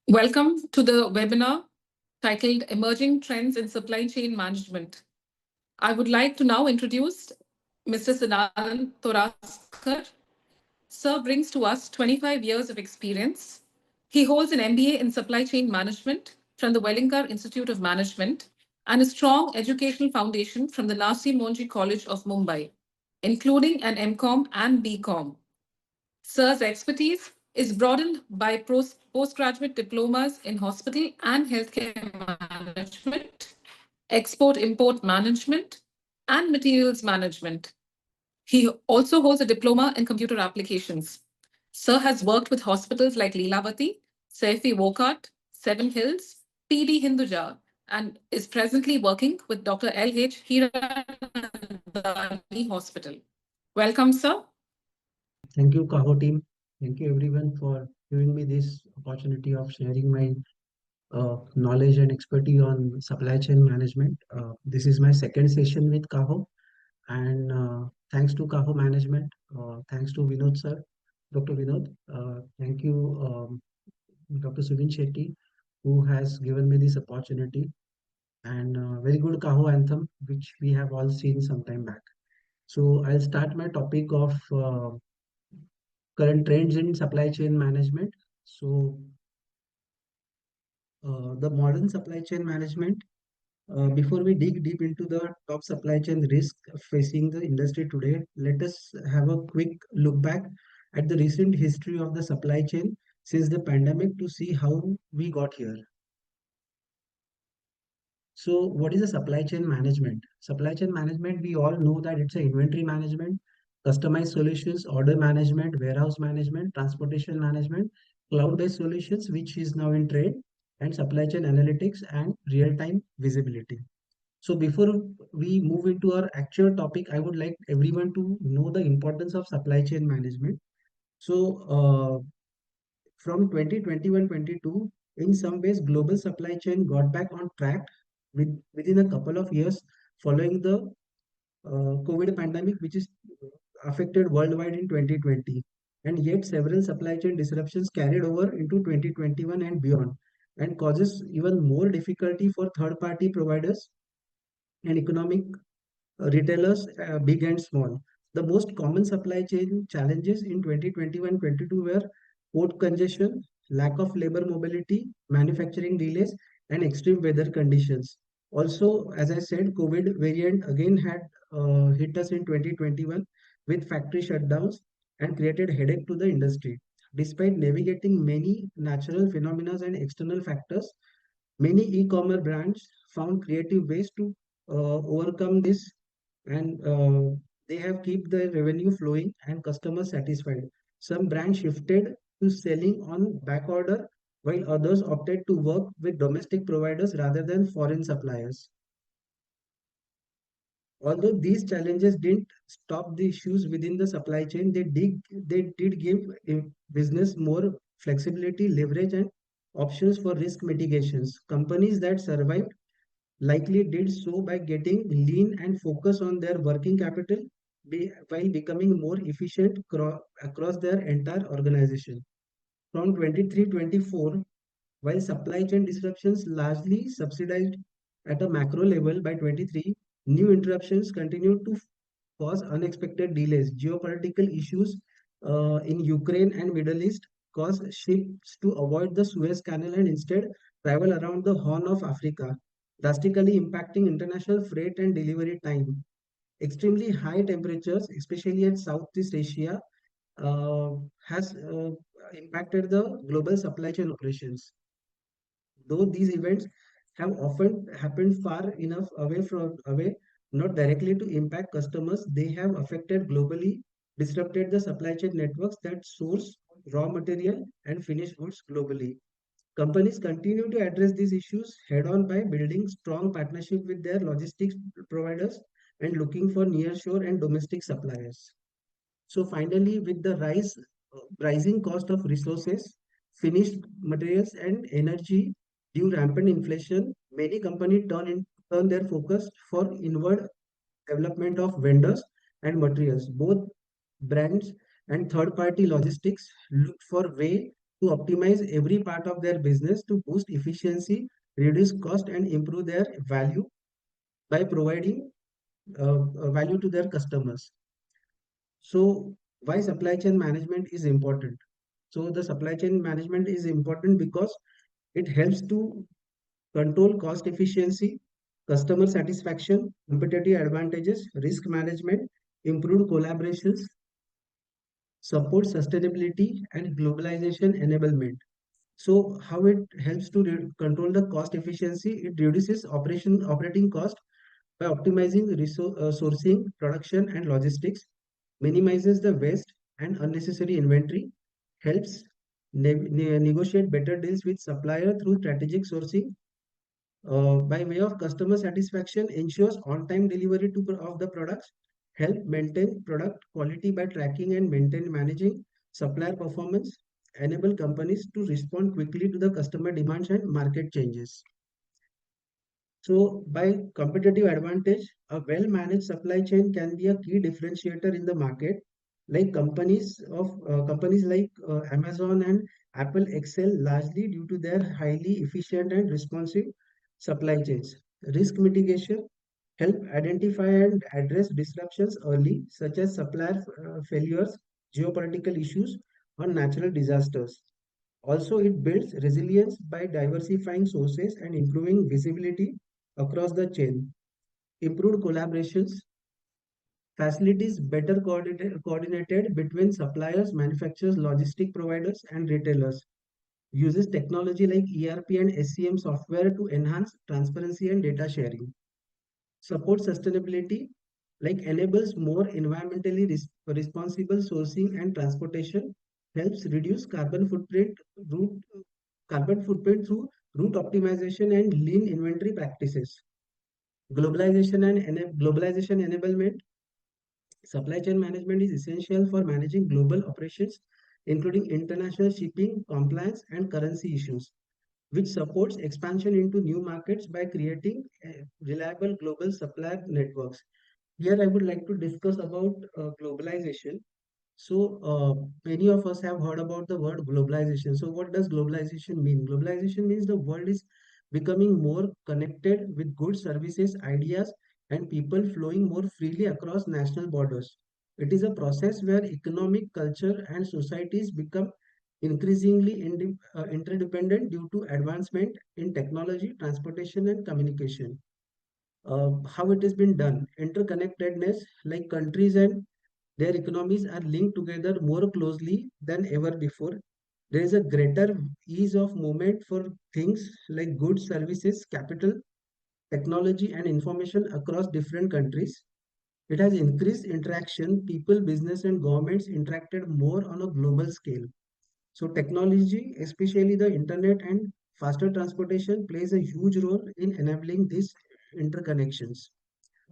Welcome to the webinar titled Emerging Trends in Supply Chain Management. I would like to now introduce Mr. Sadanand Toraskar. Sir brings to us 25 years of experience. He holds an MBA in Supply Chain Management from the Wellinger Institute of Management and a strong educational foundation from the Nasi Monji College of Mumbai, including an MCom and BCom. Sir's expertise is broadened by postgraduate diplomas in hospital and healthcare management, export-import management, and materials management. He also holds a diploma in computer applications. Sir has worked with hospitals like Leelavati, Saifi Wokat, Seven Hills, PD Hinduja, and is presently working with Dr. L.H. Hiranandani Hospital. Welcome, sir. Thank you, CAHO team. Thank you everyone for giving me this opportunity of sharing my knowledge and expertise on supply chain management. This is my second session with CAHO, and thanks to CAHO management, thanks to Vinod sir, Dr. Vinod. Thank you, Dr. Suvin Shetty, who has given me this opportunity, and very good CAHO anthem, which we have all seen some time back. So I'll start my topic of current trends in supply chain management. So, the modern supply chain management, before we dig deep into the top supply chain risk facing the industry today, let us have a quick look back at the recent history of the supply chain since the pandemic to see how we got here. So, what is a supply chain management? Supply chain management, we all know that it's a inventory management, customized solutions, order management, warehouse management, transportation management, cloud-based solutions, which is now in trade, and supply chain analytics and real-time visibility. So before we move into our actual topic, I would like everyone to know the importance of supply chain management. So from 2021-22, in some ways, global supply chain got back on track within a couple of years following the COVID pandemic, which is affected worldwide in 2020. And yet several supply chain disruptions carried over into 2021 and beyond, and causes even more difficulty for third-party providers and economic retailers, big and small. The most common supply chain challenges in 2021-22 were port congestion, lack of labor mobility, manufacturing delays, and extreme weather conditions. Also, as I said, COVID variant again had hit us in 2021 with factory shutdowns and created headache to the industry. Despite navigating many natural phenomena and external factors, many e-commerce brands found creative ways to overcome this, and they have kept the revenue flowing and customers satisfied. Some brands shifted to selling on back order, while others opted to work with domestic providers rather than foreign suppliers. Although these challenges didn't stop the issues within the supply chain, they did give a business more flexibility, leverage, and options for risk mitigations. Companies that survived likely did so by getting lean and focus on their working capital while becoming more efficient across their entire organization. From 23-24, while supply chain disruptions largely subsidized at a macro level by 23, new interruptions continued to cause unexpected delays. Geopolitical issues in Ukraine and Middle East caused ships to avoid the Suez Canal and instead travel around the Horn of Africa, drastically impacting international freight and delivery time. Extremely high temperatures, especially at Southeast Asia, uh, has impacted the global supply chain operations. Though these events have often happened far enough away, not directly to impact customers, they have affected globally, disrupted the supply chain networks that source raw material and finished goods globally. Companies continue to address these issues head on by building strong partnership with their logistics providers and looking for nearshore and domestic suppliers. So finally, with the rising cost of resources, finished materials, and energy due rampant inflation, many companies turn their focus for inward development of vendors and materials. Both brands and third-party logistics look for way to optimize every part of their business to boost efficiency, reduce cost, and improve their value by providing value to their customers. So, why supply chain management is important? So, the supply chain management is important because it helps to control cost efficiency, customer satisfaction, competitive advantages, risk management, improved collaborations, support sustainability, and globalization enablement. So, how it helps to control the cost efficiency? It reduces operating cost by optimizing sourcing, production, and logistics, minimizes the waste and unnecessary inventory, helps negotiate better deals with supplier through strategic sourcing, by way of customer satisfaction, ensures on-time delivery of the products, help maintain product quality by tracking and managing supplier performance, enable companies to respond quickly to the customer demands and market changes. So, by competitive advantage, a well-managed supply chain can be a key differentiator in the market. Like companies like Amazon and Apple excel largely due to their highly efficient and responsive supply chains. Risk mitigation help identify and address disruptions early, such as supplier failures, geopolitical issues, or natural disasters. Also, it builds resilience by diversifying sources and improving visibility across the chain. Improved collaborations facilities better coordinated between suppliers, manufacturers, logistic providers, and retailers. Uses technology like ERP and SCM software to enhance transparency and data sharing. Support sustainability like enables more environmentally responsible sourcing and transportation, helps reduce route carbon footprint through route optimization and lean inventory practices. Globalization enablement. Supply chain management is essential for managing global operations, including international shipping, compliance, and currency issues, which supports expansion into new markets by creating reliable global supplier networks. Here, I would like to discuss about globalization. So, many of us have heard about the word globalization. So, what does globalization mean? Globalization means the world is becoming more connected with goods, services, ideas, and people flowing more freely across national borders. It is a process where economic, culture, and societies become increasingly interdependent due to advancement in technology, transportation, and communication. How it has been done? Interconnectedness, like countries and their economies are linked together more closely than ever before. There is a greater ease of movement for things like goods, services, capital, technology, and information across different countries. It has increased interaction. People, business, and governments interacted more on a global scale. So, technology, especially the internet and faster transportation, plays a huge role in enabling these interconnections.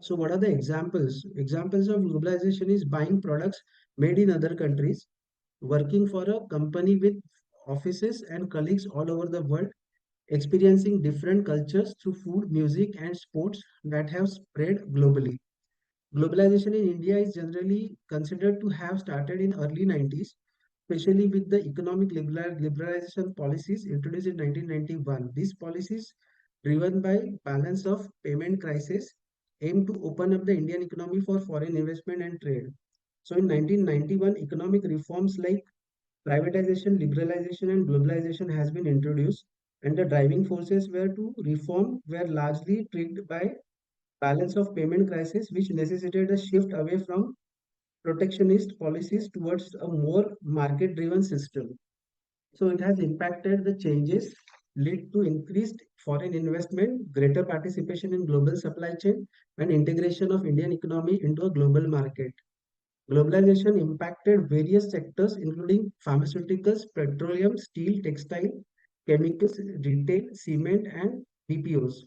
So what are the examples? Examples of globalization is buying products made in other countries, working for a company with offices and colleagues all over the world, experiencing different cultures through food, music, and sports that have spread globally. Globalization in India is generally considered to have started in early 90s, especially with the economic liberalization policies introduced in 1991. These policies, driven by balance of payment crisis, aim to open up the Indian economy for foreign investment and trade. So in 1991, economic reforms like privatization, liberalization, and globalization has been introduced, and the driving forces were to reform were largely triggered by balance of payment crisis, which necessitated a shift away from protectionist policies towards a more market-driven system. So it has impacted the changes lead to increased foreign investment, greater participation in global supply chain, and integration of Indian economy into a global market. Globalization impacted various sectors, including pharmaceuticals, petroleum, steel, textile, chemicals, retail, cement, and BPOs.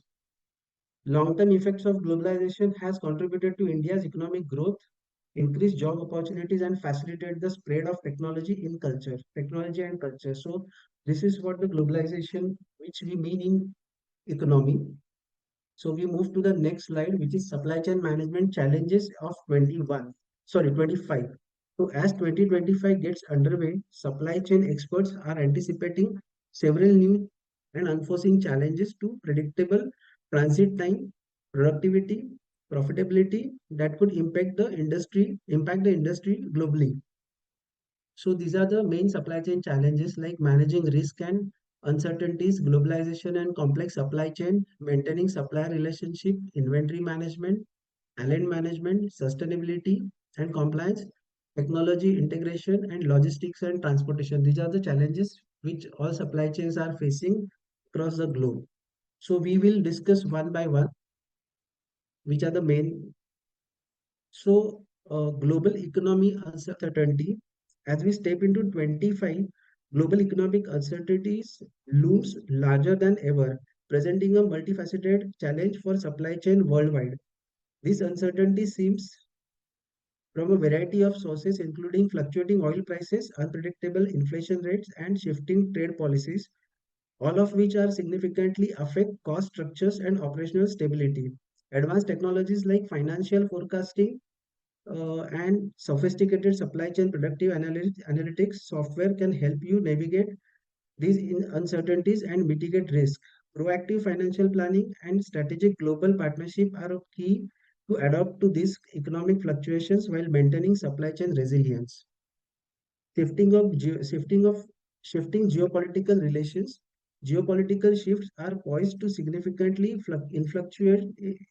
Long-term effects of globalization has contributed to India's economic growth, increased job opportunities, and facilitated the spread of technology and culture. So this is what the globalization, which we mean in economy. So we move to the next slide, which is supply chain management challenges of 25. So as 2025 gets underway, supply chain experts are anticipating several new and unforeseen challenges to predictable transit time, productivity, profitability that could impact the industry globally. So these are the main supply chain challenges like managing risk and uncertainties, globalization and complex supply chain, maintaining supplier relationship, inventory management, talent management, sustainability and compliance, technology integration and logistics and transportation. These are the challenges which all supply chains are facing across the globe. So we will discuss one by one which are the main. So global economy uncertainty. As we step into 25, global economic uncertainties looms larger than ever, presenting a multifaceted challenge for supply chain worldwide. This uncertainty seems from a variety of sources, including fluctuating oil prices, unpredictable inflation rates, and shifting trade policies, all of which are significantly affect cost structures and operational stability. Advanced technologies like financial forecasting and sophisticated supply chain predictive analytics software can help you navigate these uncertainties and mitigate risk. Proactive financial planning and strategic global partnership are key to adapt to these economic fluctuations while maintaining supply chain resilience. Shifting of shifting geopolitical relations. Geopolitical shifts are poised to significantly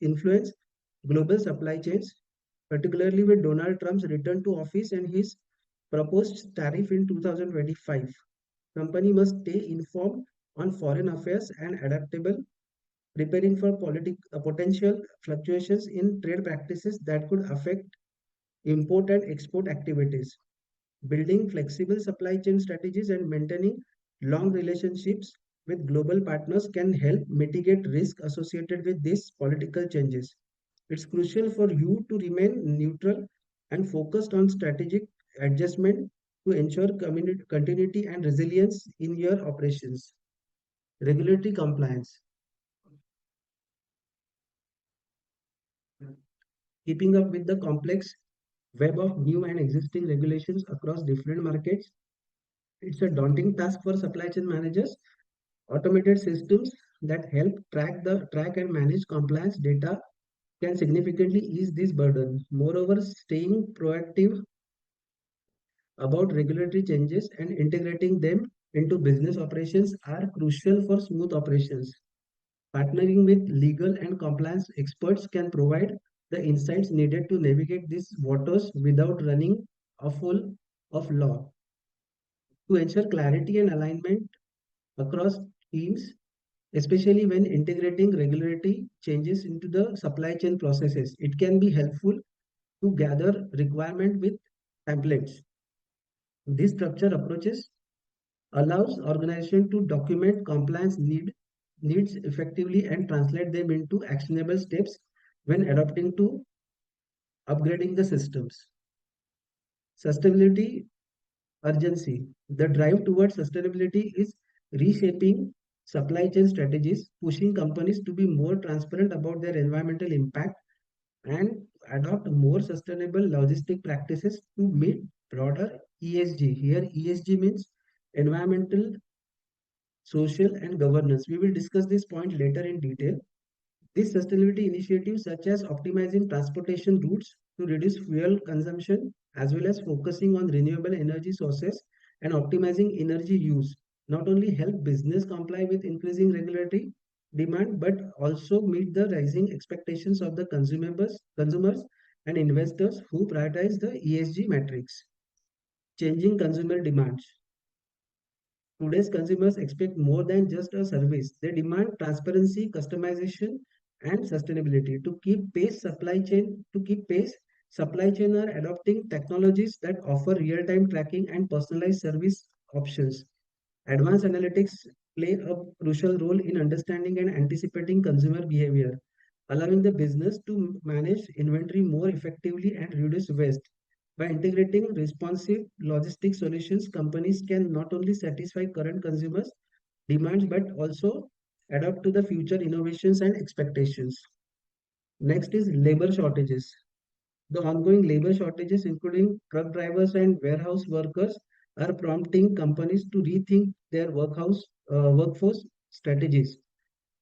influence global supply chains, particularly with Donald Trump's return to office and his proposed tariff in 2025. Company must stay informed on foreign affairs and adaptable, preparing for potential fluctuations in trade practices that could affect import and export activities. Building flexible supply chain strategies and maintaining long relationships with global partners can help mitigate risk associated with these political changes. It's crucial for you to remain neutral and focused on strategic adjustment to ensure continuity and resilience in your operations. Regulatory compliance. Keeping up with the complex web of new and existing regulations across different markets, it's a daunting task for supply chain managers. Automated systems that help track and manage compliance data can significantly ease this burden. Moreover, staying proactive about regulatory changes and integrating them into business operations are crucial for smooth operations. Partnering with legal and compliance experts can provide the insights needed to navigate these waters without running afoul of law. To ensure clarity and alignment across teams, especially when integrating regulatory changes into the supply chain processes, it can be helpful to gather requirement with templates. This structure approaches allows organization to document needs effectively and translate them into actionable steps when adopting to upgrading the systems. Sustainability urgency. The drive towards sustainability is reshaping supply chain strategies, pushing companies to be more transparent about their environmental impact and adopt more sustainable logistic practices to meet broader ESG. Here, ESG means environmental, social, and governance. We will discuss this point later in detail. These sustainability initiatives, such as optimizing transportation routes to reduce fuel consumption, as well as focusing on renewable energy sources and optimizing energy use, not only help business comply with increasing regulatory demand, but also meet the rising expectations of the consumers and investors who prioritize the ESG metrics. Changing consumer demands. Today's consumers expect more than just a service. They demand transparency, customization, and sustainability. To keep pace, supply chain are adopting technologies that offer real-time tracking and personalized service options. Advanced analytics play a crucial role in understanding and anticipating consumer behavior, allowing the business to manage inventory more effectively and reduce waste. By integrating responsive logistics solutions, companies can not only satisfy current consumers' demands but also adapt to the future innovations and expectations. Next is labor shortages. The ongoing labor shortages, including truck drivers and warehouse workers, are prompting companies to rethink their workforce strategies.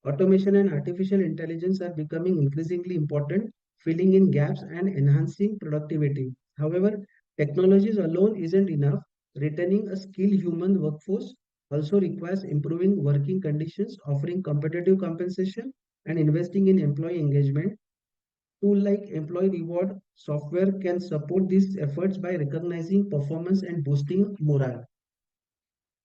Automation and artificial intelligence are becoming increasingly important, filling in gaps and enhancing productivity. However, technologies alone isn't enough. Retaining a skilled human workforce also requires improving working conditions, offering competitive compensation, and investing in employee engagement. Tool like employee reward software can support these efforts by recognizing performance and boosting morale.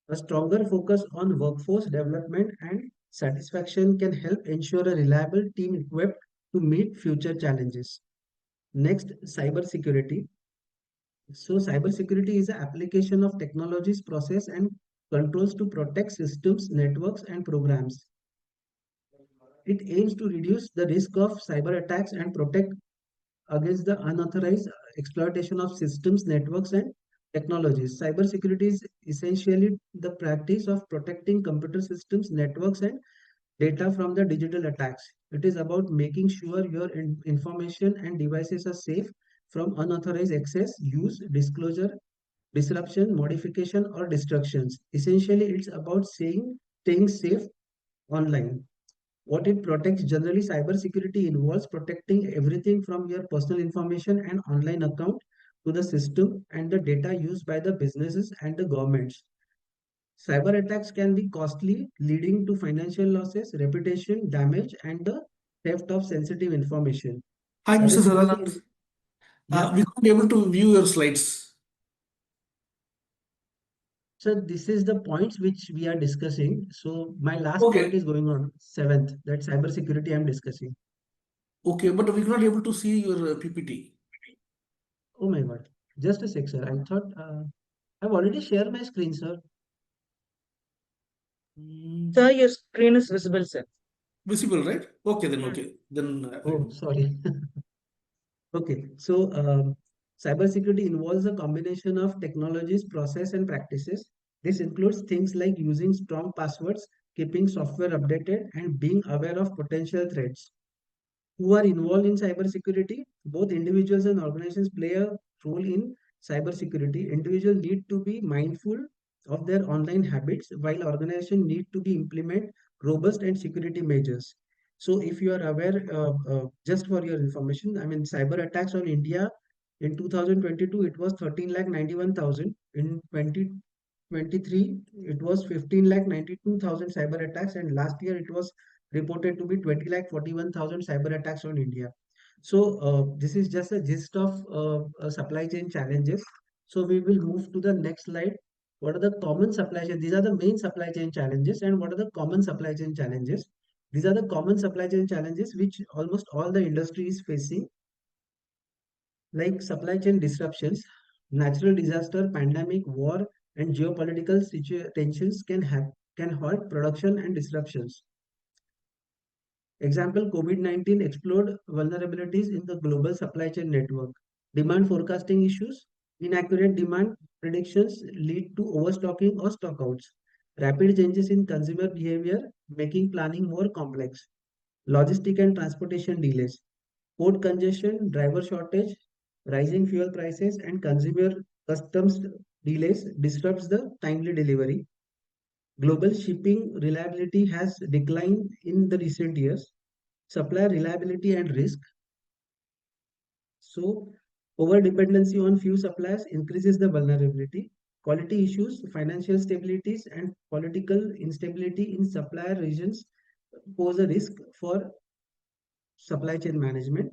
A stronger focus on workforce development and satisfaction can help ensure a reliable team equipped to meet future challenges. Next, cybersecurity. So, cybersecurity is the application of technologies, process, and controls to protect systems, networks, and programs. It aims to reduce the risk of cyber attacks and protect against the unauthorized exploitation of systems, networks, and technologies. Cybersecurity is essentially the practice of protecting computer systems, networks, and data from the digital attacks. It is about making sure your information and devices are safe from unauthorized access, use, disclosure, disruption, modification, or destructions. Essentially, it's about staying safe online. What it protects generally, cybersecurity involves protecting everything from your personal information and online account to the system and the data used by the businesses and the governments. Cyber attacks can be costly, leading to financial losses, reputation damage, and the theft of sensitive information. Hi, Mr. Cybersecurity Sadanand. is, yeah. We could be able to view your slides. So this is the points which we are discussing. So my last point Okay, is going on seventh, that cybersecurity I'm discussing. okay, but we cannot able to see your PPT. Oh my God. Just a sec, sir. I thought I've already shared my screen, sir. Mm, Sir, your screen is visible, sir. Visible, right? Okay, then Hmm. okay. Then Oh, sorry. Okay. So, cybersecurity involves a combination of technologies, process, and practices. This includes things like using strong passwords, keeping software updated, and being aware of potential threats. Who are involved in cybersecurity? Both individuals and organizations play a role in cybersecurity. Individuals need to be mindful of their online habits, while organizations need to be implement robust and security measures. So, if you are aware, just for your information, I mean, cyber attacks on India in 2022 it was 13 lakh 91,000. In 2023 it was 15 lakh 92,000 cyber attacks, and last year it was reported to be 20 lakh 41,000 cyber attacks on India. So this is just a gist of supply chain challenges. So we will move to the next slide. What are the common supply chain? These are the main supply chain challenges, and what are the common supply chain challenges? These are the common supply chain challenges which almost all the industry is facing, like supply chain disruptions, natural disaster, pandemic, war, and geopolitical tensions can halt production and disruptions. Example, COVID-19 explored vulnerabilities in the global supply chain network. Demand forecasting issues, inaccurate demand predictions lead to overstocking or stockouts. Rapid changes in consumer behavior, making planning more complex. Logistic and transportation delays, port congestion, driver shortage, rising fuel prices, and consumer customs delays disrupts the timely delivery. Global shipping reliability has declined in the recent years. Supplier reliability and risk. So, over dependency on few suppliers increases the vulnerability. Quality issues, financial stabilities, and political instability in supplier regions pose a risk for supply chain management.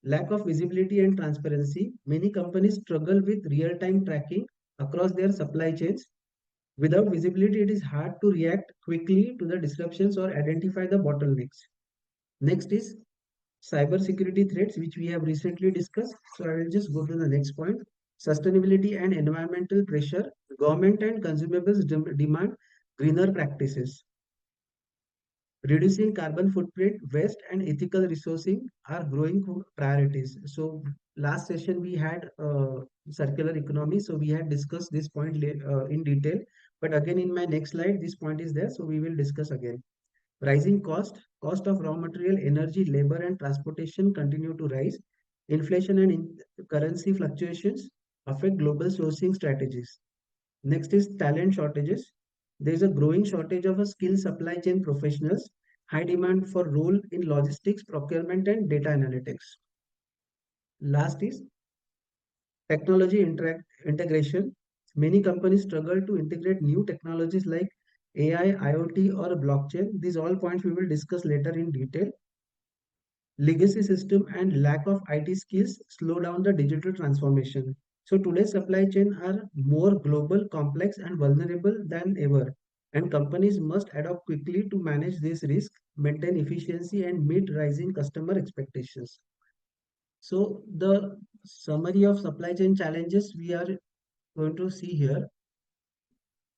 Lack of visibility and transparency. Many companies struggle with real time tracking across their supply chains. Without visibility, it is hard to react quickly to the disruptions or identify the bottlenecks. Next is cybersecurity threats, which we have recently discussed. So I will just go to the next point. Sustainability and environmental pressure. Government and consumables demand greener practices. Reducing carbon footprint, waste, and ethical resourcing are growing priorities. So last session we had circular economy. So we had discussed this point in detail. But again, in my next slide, this point is there. So we will discuss again. Rising cost of raw material, energy, labor, and transportation continue to rise. Inflation and currency fluctuations affect global sourcing strategies. Next is talent shortages. There is a growing shortage of a skilled supply chain professionals, high demand for role in logistics, procurement, and data analytics. Last is technology integration. Many companies struggle to integrate new technologies like AI, IoT, or blockchain. These all points we will discuss later in detail. Legacy system and lack of IT skills slow down the digital transformation. So today's supply chain are more global, complex, and vulnerable than ever. And companies must adapt quickly to manage this risk, maintain efficiency, and meet rising customer expectations. So the summary of supply chain challenges we are going to see here.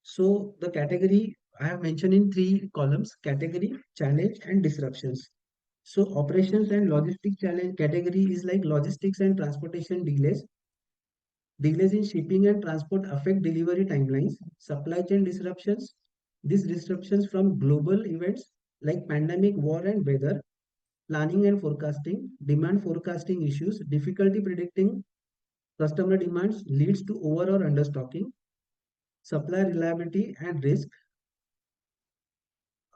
So the category I have mentioned in three columns: category, challenge, and disruptions. So operations and logistics challenge category is like logistics and transportation delays. Delays in shipping and transport affect delivery timelines. Supply chain disruptions. These disruptions from global events like pandemic, war, and weather. Planning and forecasting. Demand forecasting issues. Difficulty predicting customer demands leads to over or understocking. Supply reliability and risk.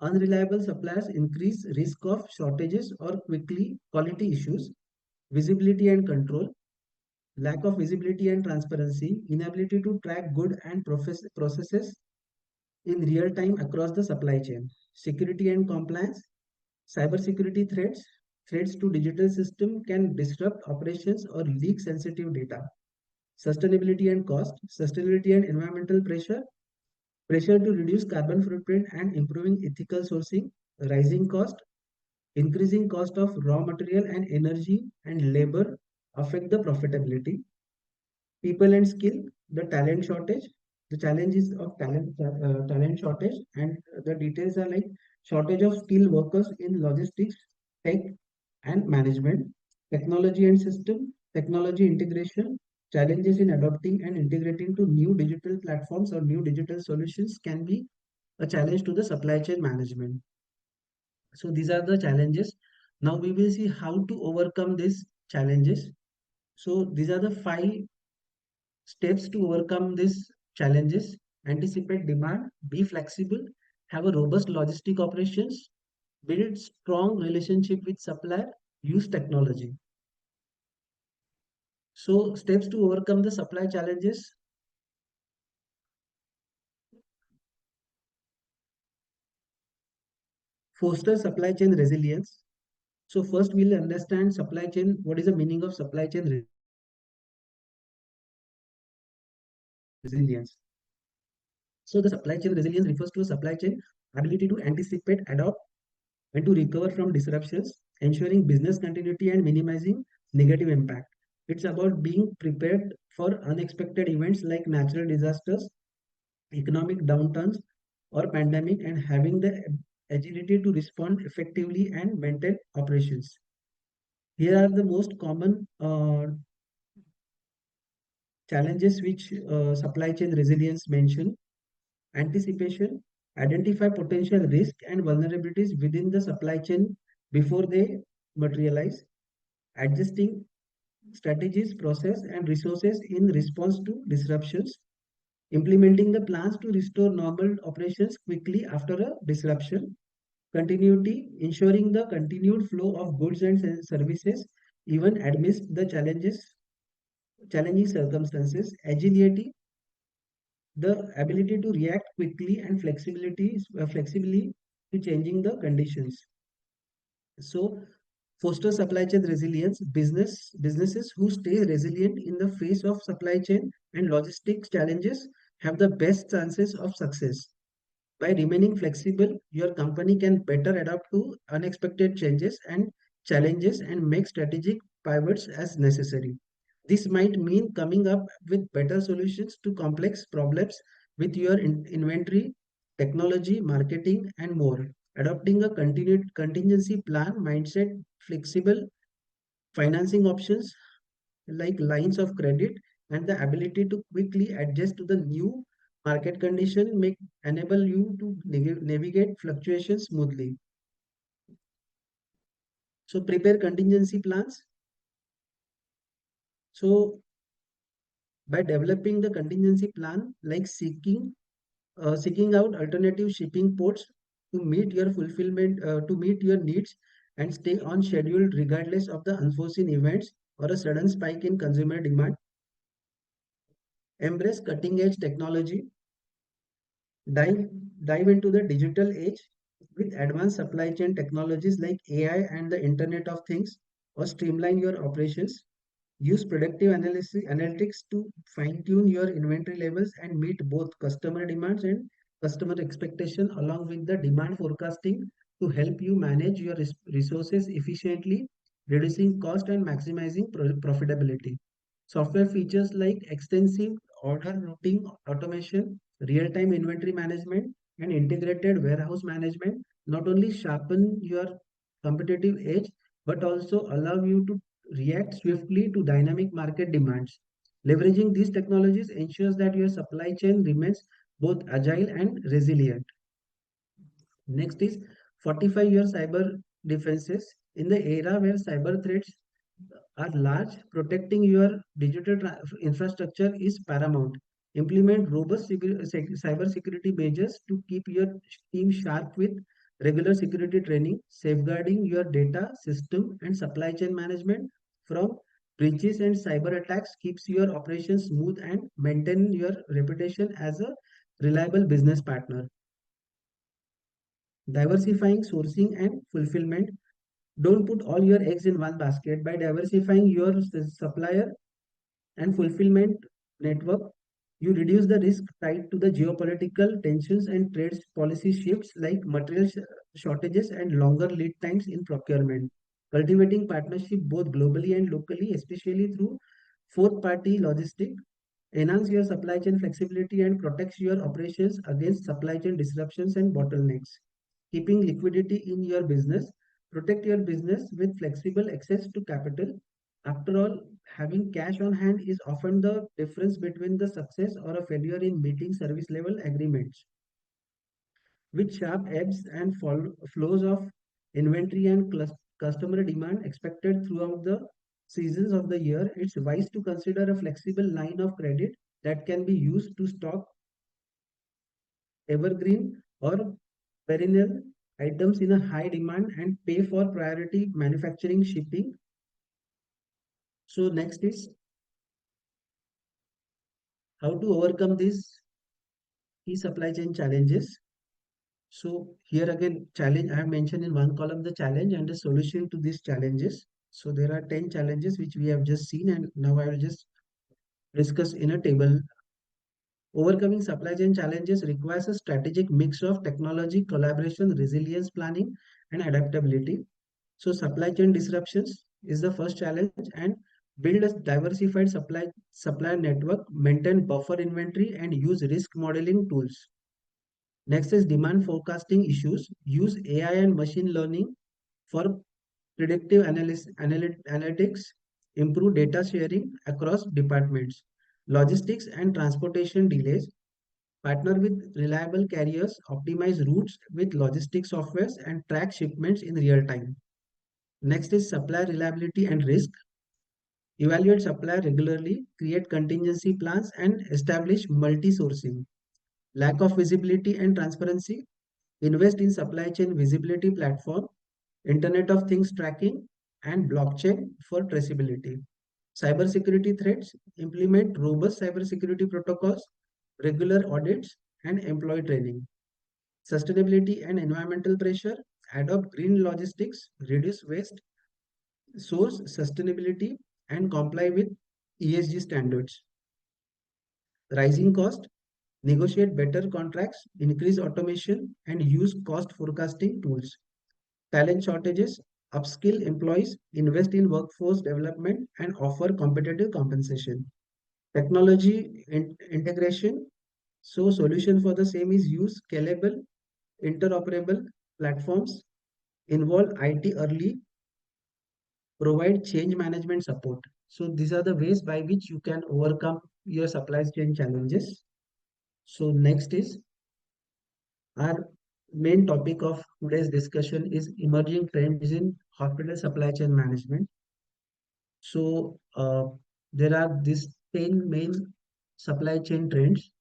Unreliable suppliers increase risk of shortages or quickly quality issues. Visibility and control. Lack of visibility and transparency, inability to track good and processes in real time across the supply chain. Security and compliance, cybersecurity threats, threats to digital system can disrupt operations or leak sensitive data. Sustainability and cost, sustainability and environmental pressure, pressure to reduce carbon footprint and improving ethical sourcing, rising cost, increasing cost of raw material and energy and labor affect the profitability. People and skill, the talent shortage, the challenges of talent shortage, and the details are like shortage of skilled workers in logistics, tech, and management, technology and system, technology integration, challenges in adopting and integrating to new digital platforms or new digital solutions can be a challenge to the supply chain management. So these are the challenges. Now we will see how to overcome these challenges. So these are the 5 steps to overcome these challenges: anticipate demand, be flexible, have a robust logistic operations, build strong relationship with supplier, use technology. So steps to overcome the supply challenges: foster supply chain resilience. So first we'll understand supply chain, what is the meaning of supply chain resilience. So the supply chain resilience refers to a supply chain ability to anticipate, adopt, and to recover from disruptions, ensuring business continuity and minimizing negative impact. It's about being prepared for unexpected events like natural disasters, economic downturns, or pandemic, and having the agility to respond effectively and maintain operations. Here are the most common challenges which supply chain resilience mention: anticipation, identify potential risk and vulnerabilities within the supply chain before they materialize, adjusting strategies, process, and resources in response to disruptions, implementing the plans to restore normal operations quickly after a disruption, continuity, ensuring the continued flow of goods and services even amidst the challenging circumstances, agility, the ability to react quickly and flexibly to changing the conditions. So foster supply chain resilience. Businesses who stay resilient in the face of supply chain and logistics challenges have the best chances of success. By remaining flexible, your company can better adapt to unexpected changes and challenges and make strategic pivots as necessary. This might mean coming up with better solutions to complex problems with your inventory, technology, marketing, and more. Adopting a continued contingency plan mindset, flexible financing options like lines of credit, and the ability to quickly adjust to the new market condition make enable you to navigate fluctuations smoothly. So prepare contingency plans. So by developing the contingency plan, like seeking out alternative shipping ports to meet your to meet your needs and stay on schedule regardless of the unforeseen events or a sudden spike in consumer demand. Embrace cutting edge technology. Dive, dive into the digital age with advanced supply chain technologies like AI and the Internet of Things, or streamline your operations. Use predictive analytics to fine tune your inventory levels and meet both customer demands and customer expectation, along with the demand forecasting to help you manage your resources efficiently, reducing cost and maximizing profitability. Software features like extensive order routing automation, real-time inventory management, and integrated warehouse management not only sharpen your competitive edge but also allow you to react swiftly to dynamic market demands. Leveraging these technologies ensures that your supply chain remains both agile and resilient. Next is fortify your cyber defenses. In the era where cyber threats are large, protecting your digital infrastructure is paramount. Implement robust cyber security measures to keep your team sharp with regular security training, safeguarding your data, system, and supply chain management from breaches and cyber attacks keeps your operations smooth and maintain your reputation as a reliable business partner. Diversifying sourcing and fulfillment. Don't put all your eggs in one basket. By diversifying your supplier and fulfillment network, you reduce the risk tied to the geopolitical tensions and trade policy shifts like material shortages and longer lead times in procurement. Cultivating partnership both globally and locally, especially through fourth party logistic, enhance your supply chain flexibility and protects your operations against supply chain disruptions and bottlenecks. Keeping liquidity in your business, protect your business with flexible access to capital. After all, having cash on hand is often the difference between the success or a failure in meeting service level agreements. With sharp ebbs and flows of inventory and customer demand expected throughout the seasons of the year, it's wise to consider a flexible line of credit that can be used to stock evergreen or perennial items in a high demand and pay for priority manufacturing shipping. So next is how to overcome these key supply chain challenges. So here again, challenge, I have mentioned in one column the challenge and the solution to these challenges. So there are 10 challenges which we have just seen, and now I will just discuss in a table. Overcoming supply chain challenges requires a strategic mix of technology, collaboration, resilience planning, and adaptability. So supply chain disruptions is the first challenge, and build a diversified supply network, maintain buffer inventory, and use risk modeling tools. Next is demand forecasting issues. Use AI and machine learning for predictive analytics, improve data sharing across departments. Logistics and transportation delays. Partner with reliable carriers, optimize routes with logistics softwares, and track shipments in real time. Next is supply reliability and risk. Evaluate supply regularly, create contingency plans, and establish multi-sourcing. Lack of visibility and transparency. Invest in supply chain visibility platform, Internet of Things tracking, and blockchain for traceability. Cybersecurity threats. Implement robust cybersecurity protocols, regular audits, and employee training. Sustainability and environmental pressure. Adopt green logistics, reduce waste, source sustainability, and comply with ESG standards. Rising cost, negotiate better contracts, increase automation, and use cost forecasting tools. Talent shortages, upskill employees, invest in workforce development, and offer competitive compensation. Technology integration. So solution for the same is use scalable, interoperable platforms, involve IT early, provide change management support. So these are the ways by which you can overcome your supply chain challenges. So next is our main topic of today's discussion is emerging trends in hospital supply chain management. So There are these 10 main supply chain trends: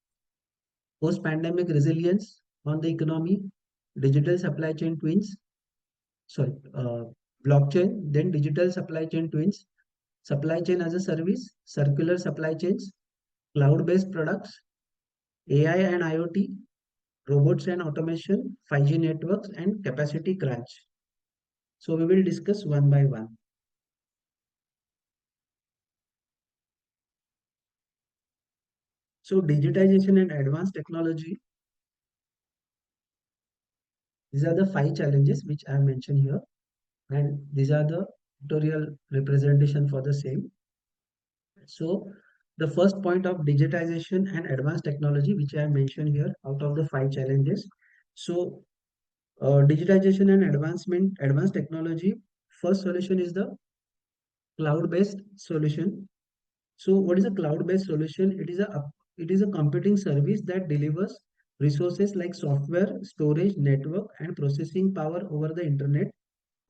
post-pandemic resilience on the economy, digital supply chain twins, sorry, blockchain, then digital supply chain twins, supply chain as a service, circular supply chains, cloud-based products, AI and IoT, robots and automation, 5G networks, and capacity crunch. So we will discuss one by one. So digitization and advanced technology, these are the 5 challenges which I have mentioned here, and these are the pictorial representation for the same. So the first point of digitization and advanced technology, which I have mentioned here out of the 5 challenges. So digitization and advanced technology, first solution is the cloud-based solution. So what is a cloud-based solution? It is a computing service that delivers resources like software, storage, network, and processing power over the internet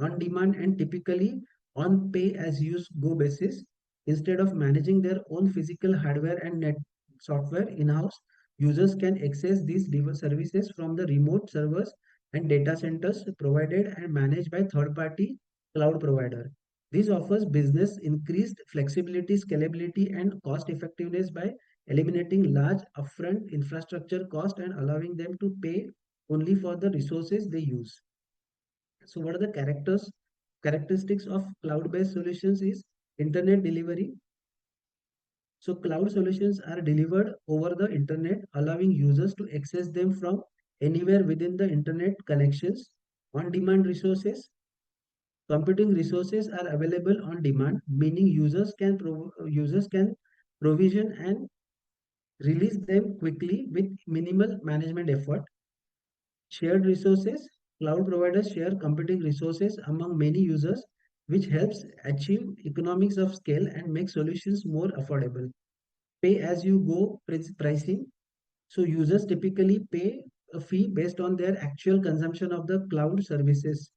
on demand and typically on pay-as-you-go basis. Instead of managing their own physical hardware and net software in-house, users can access these services from the remote servers and data centers provided and managed by third-party cloud provider. This offers business increased flexibility, scalability, and cost effectiveness by eliminating large upfront infrastructure cost and allowing them to pay only for the resources they use. So what are the characteristics of cloud-based solutions is internet delivery. So cloud solutions are delivered over the internet, allowing users to access them from anywhere within the internet connections. On-demand resources. Computing resources are available on demand, meaning users can provision and release them quickly with minimal management effort. Shared resources. Cloud providers share computing resources among many users, which helps achieve economics of scale and make solutions more affordable. Pay as you go pricing. So users typically pay a fee based on their actual consumption of the cloud services.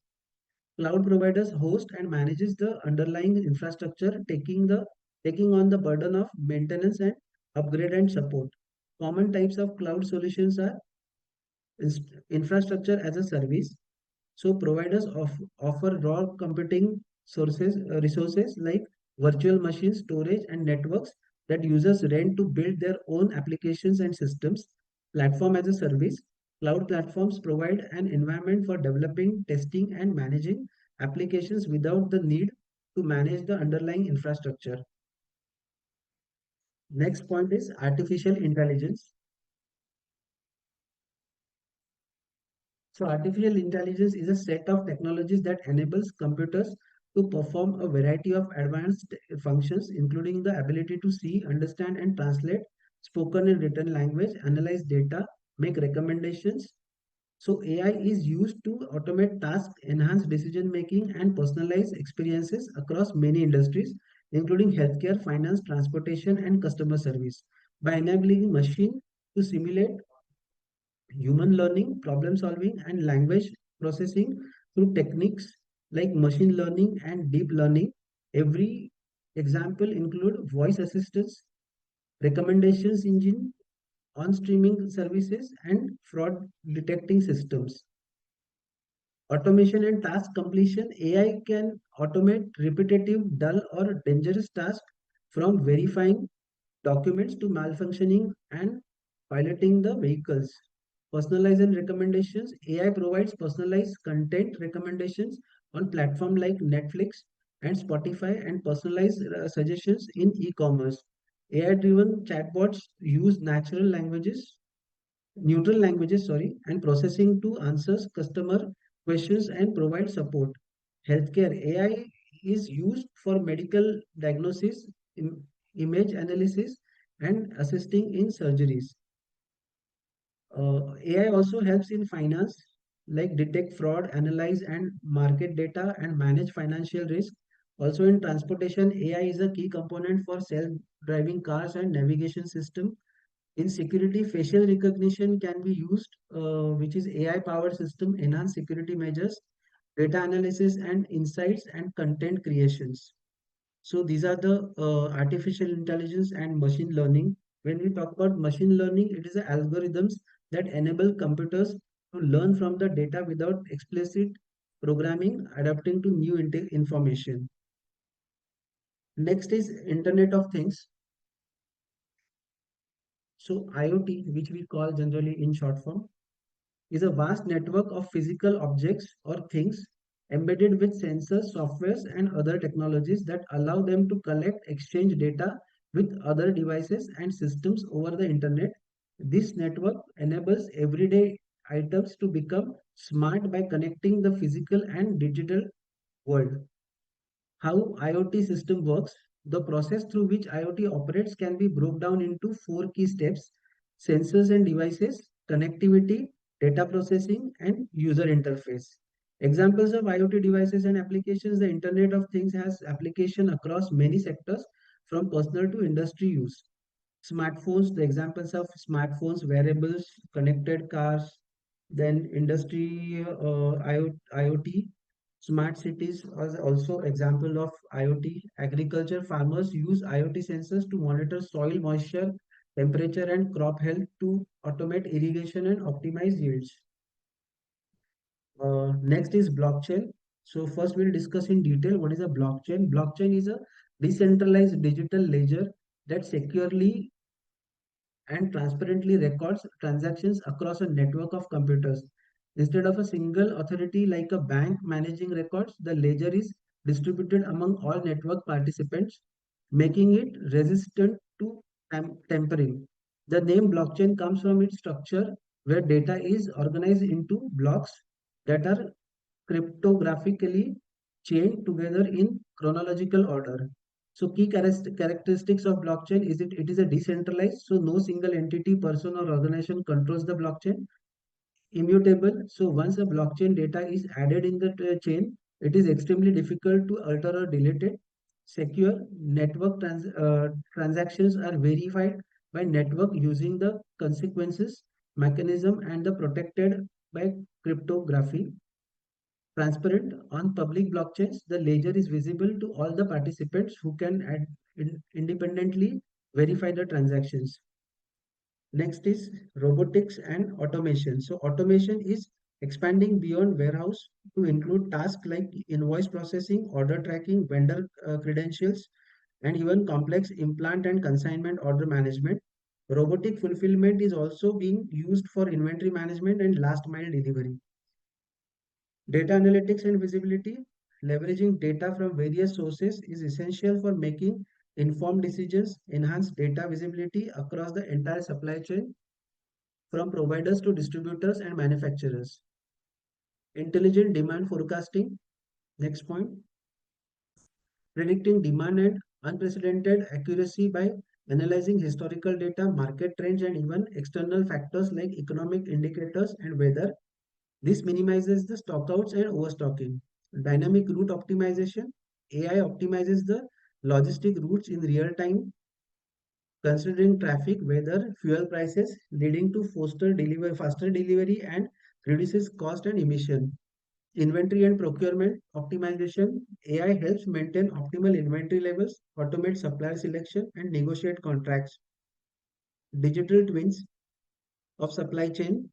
Cloud providers host and manages the underlying infrastructure, taking on the burden of maintenance and upgrade and support. Common types of cloud solutions are infrastructure as a service. So providers offer raw computing resources like virtual machines, storage, and networks that users rent to build their own applications and systems. Platform as a service. Cloud platforms provide an environment for developing, testing, and managing applications without the need to manage the underlying infrastructure. Next point is artificial intelligence. So artificial intelligence is a set of technologies that enables computers to perform a variety of advanced functions, including the ability to see, understand, and translate spoken and written language, analyze data, make recommendations. So AI is used to automate tasks, enhance decision making, and personalize experiences across many industries, including healthcare, finance, transportation, and customer service. By enabling machine to simulate human learning, problem solving, and language processing through techniques like machine learning and deep learning. Every example include voice assistance, recommendations engine, on streaming services, and fraud detecting systems. Automation and task completion. AI can automate repetitive, dull, or dangerous tasks from verifying documents to malfunctioning and piloting the vehicles. Personalized and recommendations. AI provides personalized content recommendations on platforms like Netflix and Spotify and personalized suggestions in e-commerce. AI-driven chatbots use neutral languages, and processing to answers customer questions and provide support. Healthcare. AI is used for medical diagnosis, image analysis, and assisting in surgeries. AI also helps in finance, like detect fraud, analyze and market data, and manage financial risk. Also in transportation, AI is a key component for self-driving cars and navigation system. In security, facial recognition can be used, which is AI-powered system, enhance security measures, data analysis and insights, and content creations. So these are the artificial intelligence and machine learning. When we talk about machine learning, it is the algorithms that enable computers to learn from the data without explicit programming, adapting to new information. Next is Internet of Things. So IoT, which we call generally in short form, is a vast network of physical objects or things embedded with sensors, softwares, and other technologies that allow them to collect, exchange data with other devices and systems over the internet. This network enables everyday items to become smart by connecting the physical and digital world. How IoT system works. The process through which IoT operates can be broken down into four key steps: sensors and devices, connectivity, data processing, and user interface. Examples of IoT devices and applications. The Internet of Things has application across many sectors from personal to industry use. Smartphones, the examples of smartphones, wearables, connected cars, then industry IoT. Smart cities are also example of IoT. Agriculture, farmers use IoT sensors to monitor soil moisture, temperature, and crop health to automate irrigation and optimize yields. Next is blockchain. So first we'll discuss in detail what is a blockchain. Blockchain is a decentralized digital ledger that securely and transparently records transactions across a network of computers. Instead of a single authority like a bank managing records, the ledger is distributed among all network participants, making it resistant to tampering. The name blockchain comes from its structure, where data is organized into blocks that are cryptographically chained together in chronological order. So key characteristics of blockchain is it is a decentralized, so no single entity, person or organization controls the blockchain. Immutable, so once a blockchain data is added in the chain, it is extremely difficult to alter or delete it. Secure, network transactions are verified by network using the consequences mechanism and the protected by cryptography. Transparent, on public blockchains, the ledger is visible to all the participants who can independently verify the transactions. Next is robotics and automation. So automation is expanding beyond warehouse to include tasks like invoice processing, order tracking, vendor credentials, and even complex implant and consignment order management. Robotic fulfillment is also being used for inventory management and last mile delivery. Data analytics and visibility. Leveraging data from various sources is essential for making informed decisions. Enhance data visibility across the entire supply chain, from providers to distributors and manufacturers. Intelligent demand forecasting. Next point. Predicting demand and unprecedented accuracy by analyzing historical data, market trends, and even external factors like economic indicators and weather. This minimizes the stockouts and overstocking. Dynamic route optimization. AI optimizes the logistic routes in real time, considering traffic, weather, fuel prices, leading to faster delivery and reduces cost and emission. Inventory and procurement optimization. AI helps maintain optimal inventory levels, automate supplier selection, and negotiate contracts. Digital twins of supply chain.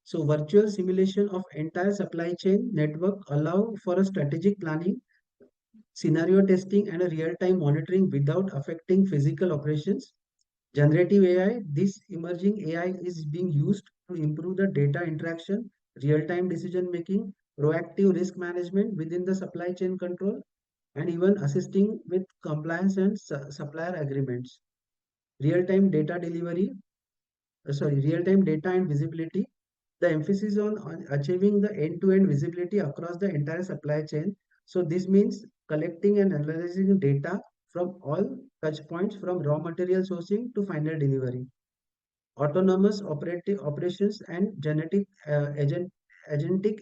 So virtual simulation of entire supply chain network allow for a strategic planning, scenario testing, and a real-time monitoring without affecting physical operations. Generative AI, this emerging AI is being used to improve the data interaction, real-time decision making, proactive risk management within the supply chain control, and even assisting with compliance and supplier agreements. Real-time data delivery, real-time data and visibility. The emphasis on achieving the end-to-end visibility across the entire supply chain. So this means collecting and analyzing data from all touch points, from raw material sourcing to final delivery. Autonomous operations and agentic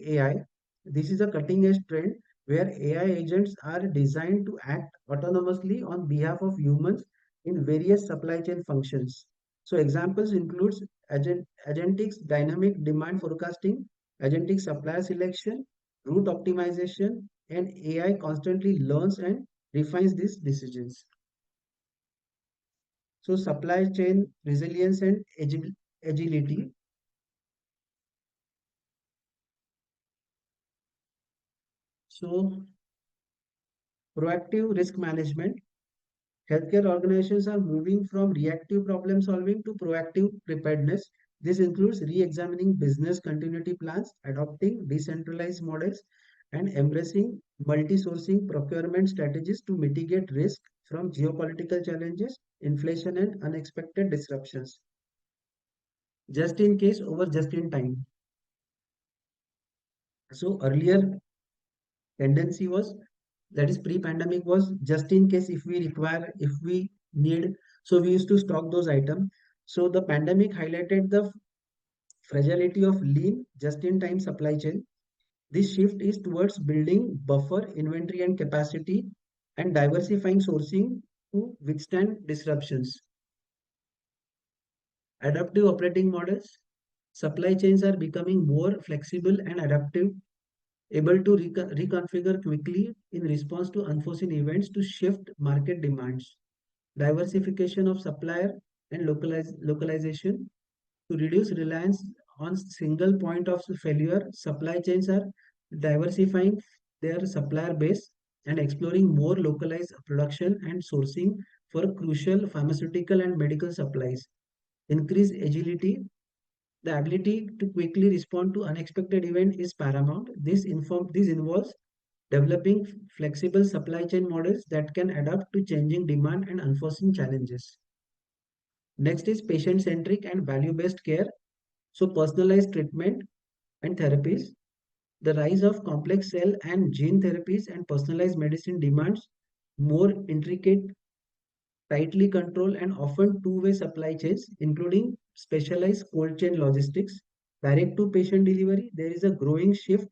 AI. This is a cutting edge trend where AI agents are designed to act autonomously on behalf of humans in various supply chain functions. So examples includes agentics dynamic demand forecasting, agentic supplier selection, route optimization, and AI constantly learns and refines these decisions. So supply chain resilience and agility. So proactive risk management. Healthcare organizations are moving from reactive problem solving to proactive preparedness. This includes re-examining business continuity plans, adopting decentralized models, and embracing multi-sourcing procurement strategies to mitigate risk from geopolitical challenges, inflation, and unexpected disruptions. Just in case over just in time. So earlier tendency was, that is pre-pandemic, was just in case if we require, if we need, so we used to stock those items. So the pandemic highlighted the fragility of lean just in time supply chain. This shift is towards building buffer inventory and capacity and diversifying sourcing to withstand disruptions. Adaptive operating models. Supply chains are becoming more flexible and adaptive, able to reconfigure quickly in response to unforeseen events to shift market demands. Diversification of supplier and localization to reduce reliance on single point of failure. Supply chains are diversifying their supplier base and exploring more localized production and sourcing for crucial pharmaceutical and medical supplies. Increase agility. The ability to quickly respond to unexpected event is paramount. This involves developing flexible supply chain models that can adapt to changing demand and unforeseen challenges. Next is patient-centric and value-based care. So personalized treatment and therapies. The rise of complex cell and gene therapies and personalized medicine demands more intricate, tightly controlled, and often two-way supply chains, including specialized cold chain logistics. Direct to patient delivery, there is a growing shift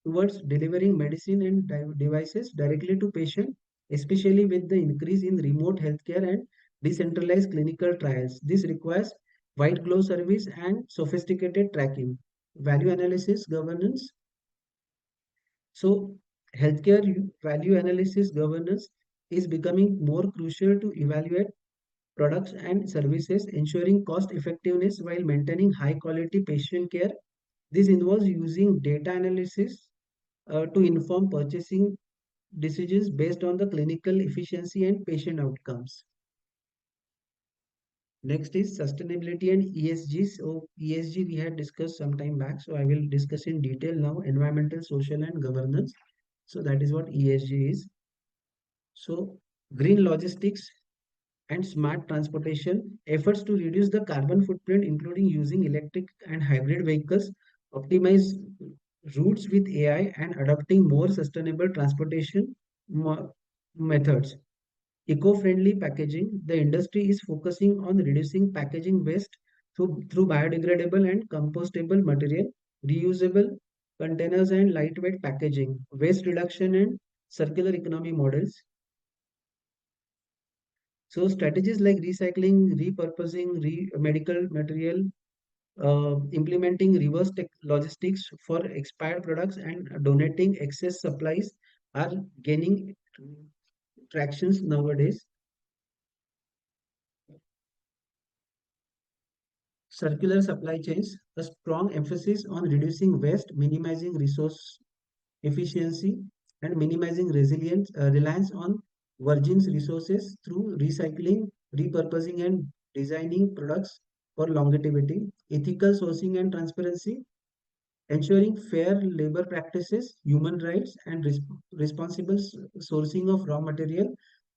towards delivering medicine and devices directly to patient, especially with the increase in remote healthcare and decentralized clinical trials. This requires white glove service and sophisticated tracking. Value analysis governance. So healthcare value analysis governance is becoming more crucial to evaluate products and services, ensuring cost effectiveness while maintaining high quality patient care. This involves using data analysis to inform purchasing decisions based on the clinical efficiency and patient outcomes. Next is sustainability and ESG. So ESG we had discussed some time back. So I will discuss in detail now: environmental, social, and governance. So that is what ESG is. So green logistics and smart transportation, efforts to reduce the carbon footprint, including using electric and hybrid vehicles, optimize routes with AI, and adopting more sustainable transportation methods. Eco-friendly packaging, the industry is focusing on reducing packaging waste through biodegradable and compostable material, reusable containers, and lightweight packaging, waste reduction, and circular economy models. So strategies like recycling, repurposing, medical material, implementing reverse tech logistics for expired products, and donating excess supplies are gaining tractions nowadays. Circular supply chains, a strong emphasis on reducing waste, minimizing resource efficiency, and minimizing reliance on virgin resources through recycling, repurposing, and designing products for longevity. Ethical sourcing and transparency, ensuring fair labor practices, human rights, and responsible sourcing of raw material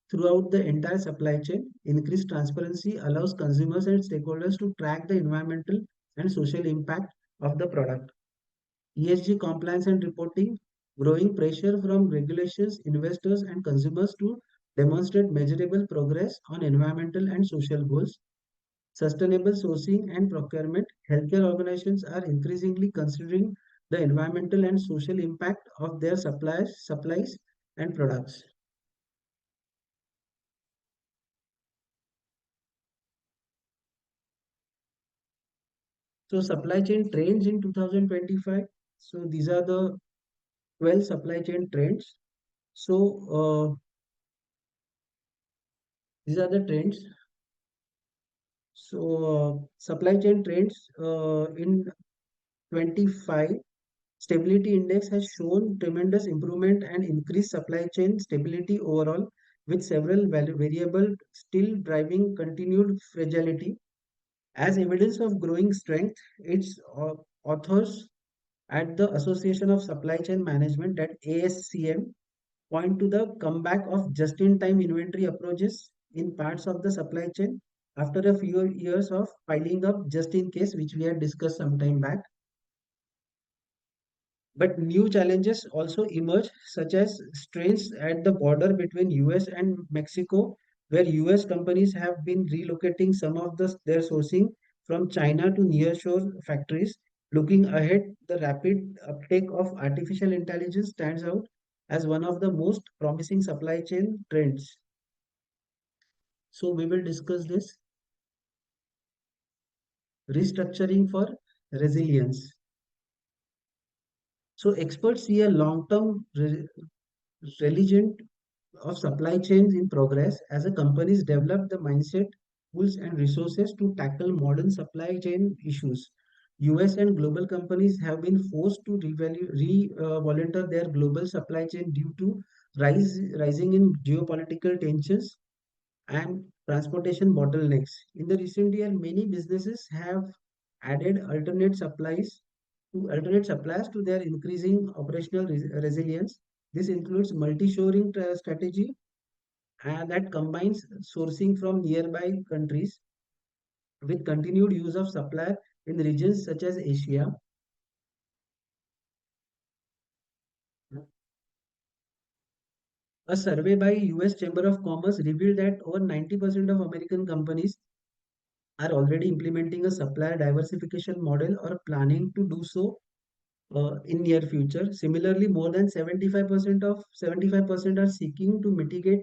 throughout the entire supply chain. Increased transparency allows consumers and stakeholders to track the environmental and social impact of the product. ESG compliance and reporting, growing pressure from regulations, investors, and consumers to demonstrate measurable progress on environmental and social goals. Sustainable sourcing and procurement, healthcare organizations are increasingly considering the environmental and social impact of their supplies and products. So supply chain trends in 2025. So these are the 12 supply chain trends. So These are the trends. So, supply chain trends in 25, stability index has shown tremendous improvement and increased supply chain stability overall, with several variables still driving continued fragility. As evidence of growing strength, its authors at the Association of Supply Chain Management, that ASCM, point to the comeback of just-in-time inventory approaches in parts of the supply chain after a few years of piling up just in case, which we had discussed some time back. But new challenges also emerge, such as strains at the border between US and Mexico, where US companies have been relocating some of their sourcing from China to nearshore factories. Looking ahead, the rapid uptake of artificial intelligence stands out as one of the most promising supply chain trends. So we will discuss this restructuring for resilience. So experts see a long-term religion of supply chains in progress as a companies develop the mindset, tools, and resources to tackle modern supply chain issues. US and global companies have been forced to volunteer their global supply chain due to rising in geopolitical tensions and transportation bottlenecks. In the recent year, many businesses have added alternate suppliers to their increasing operational resilience. This includes multi-shoring strategy and that combines sourcing from nearby countries with continued use of supplier in regions such as Asia. A survey by US Chamber of Commerce revealed that over 90% of American companies are already implementing a supplier diversification model or planning to do so in near future. Similarly, more than 75% are seeking to mitigate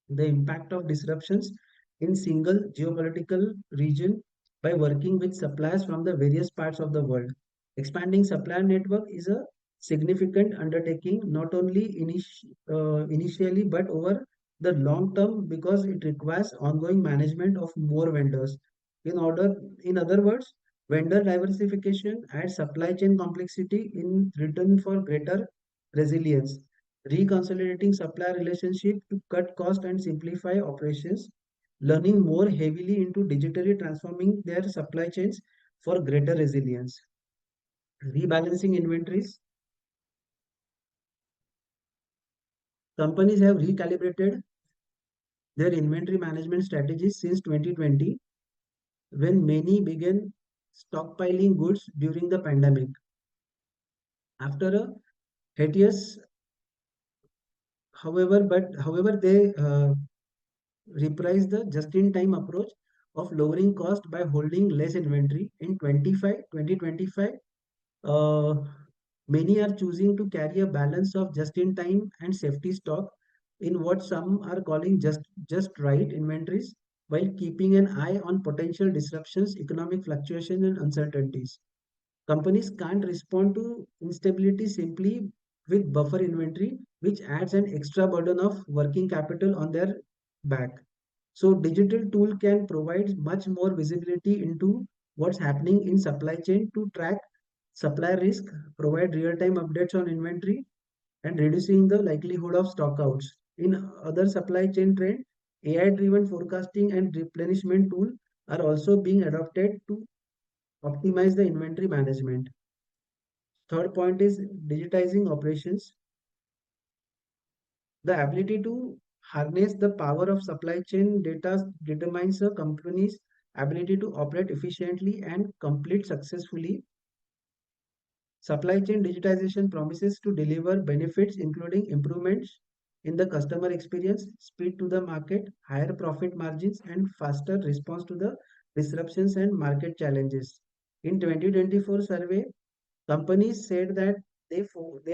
the impact of disruptions in single geopolitical region by working with suppliers from the various parts of the world. Expanding supplier network is a significant undertaking, not only initially but over the long term, because it requires ongoing management of more vendors. In other words, vendor diversification adds supply chain complexity in return for greater resilience. Reconsolidating supplier relationship to cut cost and simplify operations, learning more heavily into digitally transforming their supply chains for greater resilience. Rebalancing inventories. Companies have recalibrated their inventory management strategies since 2020, when many began stockpiling goods during the pandemic. After a hiatus, however, they reprise the just-in-time approach of lowering cost by holding less inventory. In 2025, uh, many are choosing to carry a balance of just-in-time and safety stock in what some are calling just right inventories, while keeping an eye on potential disruptions, economic fluctuations, and uncertainties. Companies can't respond to instability simply with buffer inventory, which adds an extra burden of working capital on their back. So digital tool can provide much more visibility into what's happening in supply chain to track supplier risk, provide real-time updates on inventory, and reducing the likelihood of stockouts. In other supply chain trend, AI-driven forecasting and replenishment tool are also being adopted to optimize the inventory management. Third point is digitizing operations. The ability to harness the power of supply chain data determines a company's ability to operate efficiently and complete successfully. Supply chain digitization promises to deliver benefits including improvements in the customer experience, speed to the market, higher profit margins, and faster response to the disruptions and market challenges. In 2024 survey, companies said that they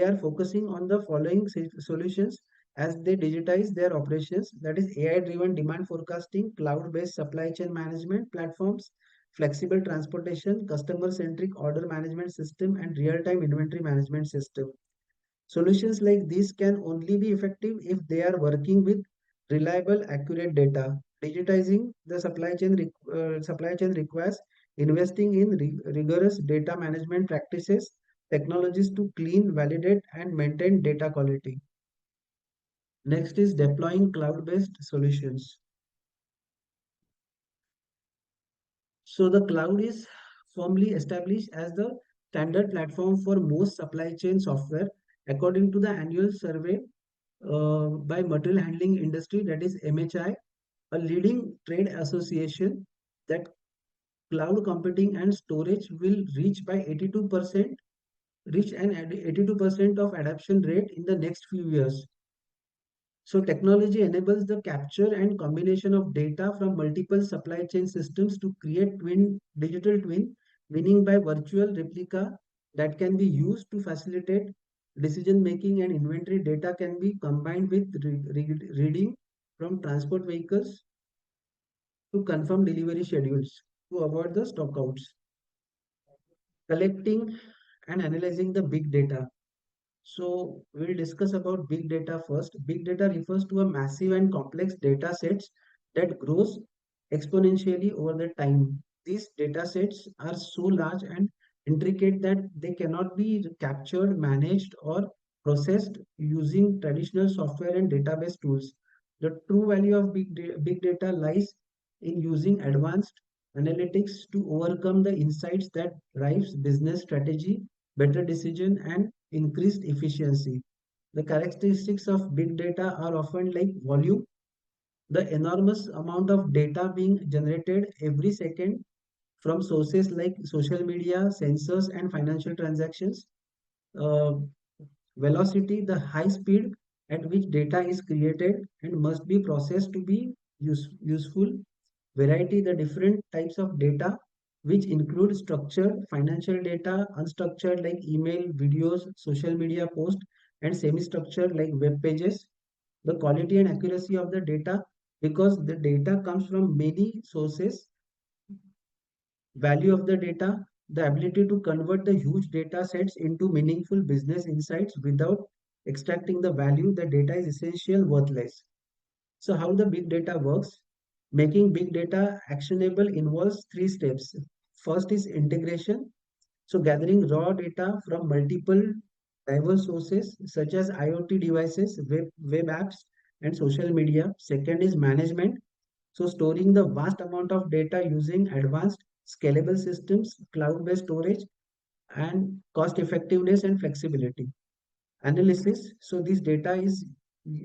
are focusing on the following solutions as they digitize their operations, that is AI-driven demand forecasting, cloud-based supply chain management platforms, flexible transportation, customer-centric order management system, and real-time inventory management system. Solutions like these can only be effective if they are working with reliable, accurate data. Digitizing the supply chain requires investing in rigorous data management practices, technologies to clean, validate, and maintain data quality. Next is deploying cloud-based solutions. So the cloud is firmly established as the standard platform for most supply chain software, according to the annual survey by Material Handling Industry, that is MHI, a leading trade association, that cloud computing and storage will reach an 82% of adoption rate in the next few years. So technology enables the capture and combination of data from multiple supply chain systems to create digital twin, meaning by virtual replica that can be used to facilitate decision making, and inventory data can be combined with reading from transport vehicles to confirm delivery schedules to avoid the stockouts. Collecting and analyzing the big data. So we'll discuss about big data first. Big data refers to a massive and complex data sets that grows exponentially over the time. These data sets are so large and intricate that they cannot be captured, managed, or processed using traditional software and database tools. The true value of big data lies in using advanced analytics to overcome the insights that drives business strategy, better decision, and increased efficiency. The characteristics of big data are often like volume, the enormous amount of data being generated every second from sources like social media, sensors, and financial transactions. Uh, Velocity, the high speed at which data is created and must be processed to be useful. Variety, the different types of data, which include structured financial data, unstructured like email, videos, social media posts, and semi-structured like web pages. The quality and accuracy of the data, because the data comes from many sources. Value of the data, the ability to convert the huge data sets into meaningful business insights without extracting the value. The data is essential worthless. So how the big data works? Making big data actionable involves three steps. First is integration. So gathering raw data from multiple diverse sources such as IoT devices, web apps, and social media. Second is management. So storing the vast amount of data using advanced scalable systems, cloud-based storage, and cost effectiveness and flexibility. Analysis. So this data is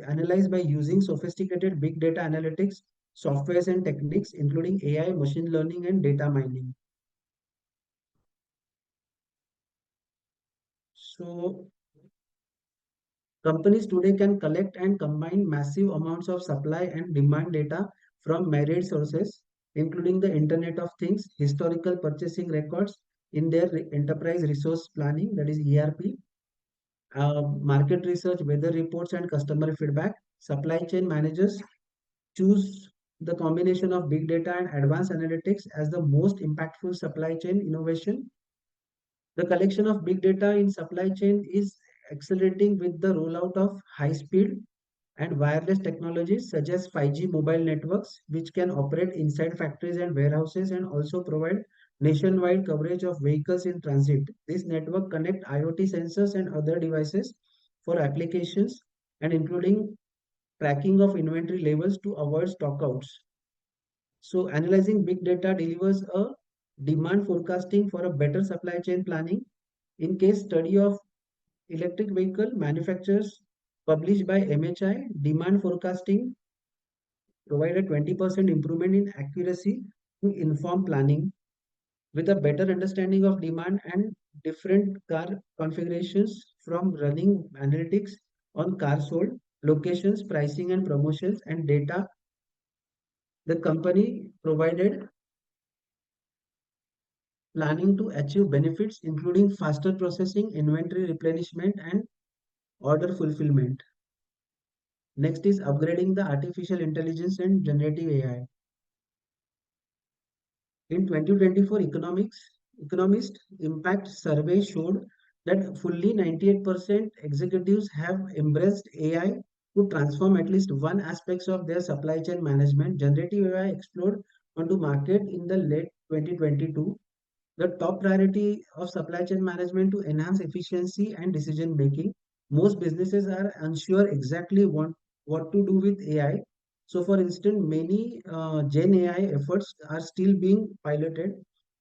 analyzed by using sophisticated big data analytics, softwares and techniques, including AI, machine learning, and data mining. So companies today can collect and combine massive amounts of supply and demand data from myriad sources, including the Internet of Things, historical purchasing records in their enterprise resource planning, that is ERP, market research, weather reports, and customer feedback. Supply chain managers choose the combination of big data and advanced analytics as the most impactful supply chain innovation. The collection of big data in supply chain is accelerating with the rollout of high-speed and wireless technologies such as 5G mobile networks, which can operate inside factories and warehouses and also provide nationwide coverage of vehicles in transit. This network connect IoT sensors and other devices for applications and including tracking of inventory levels to avoid stockouts. So analyzing big data delivers a demand forecasting for a better supply chain planning. In case study of electric vehicle manufacturers published by MHI, demand forecasting provide a 20% improvement in accuracy to inform planning. With a better understanding of demand and different car configurations from running analytics on cars sold, locations, pricing and promotions and data, the company provided planning to achieve benefits including faster processing, inventory replenishment, and order fulfillment. Next is upgrading the artificial intelligence and generative AI. In 2024 Economist Impact Survey showed that fully 98% executives have embraced AI to transform at least one aspect of their supply chain management. Generative AI explored onto market in the late 2022. The top priority of supply chain management to enhance efficiency and decision making. Most businesses are unsure exactly what to do with AI. So, for instance, many Gen AI efforts are still being piloted.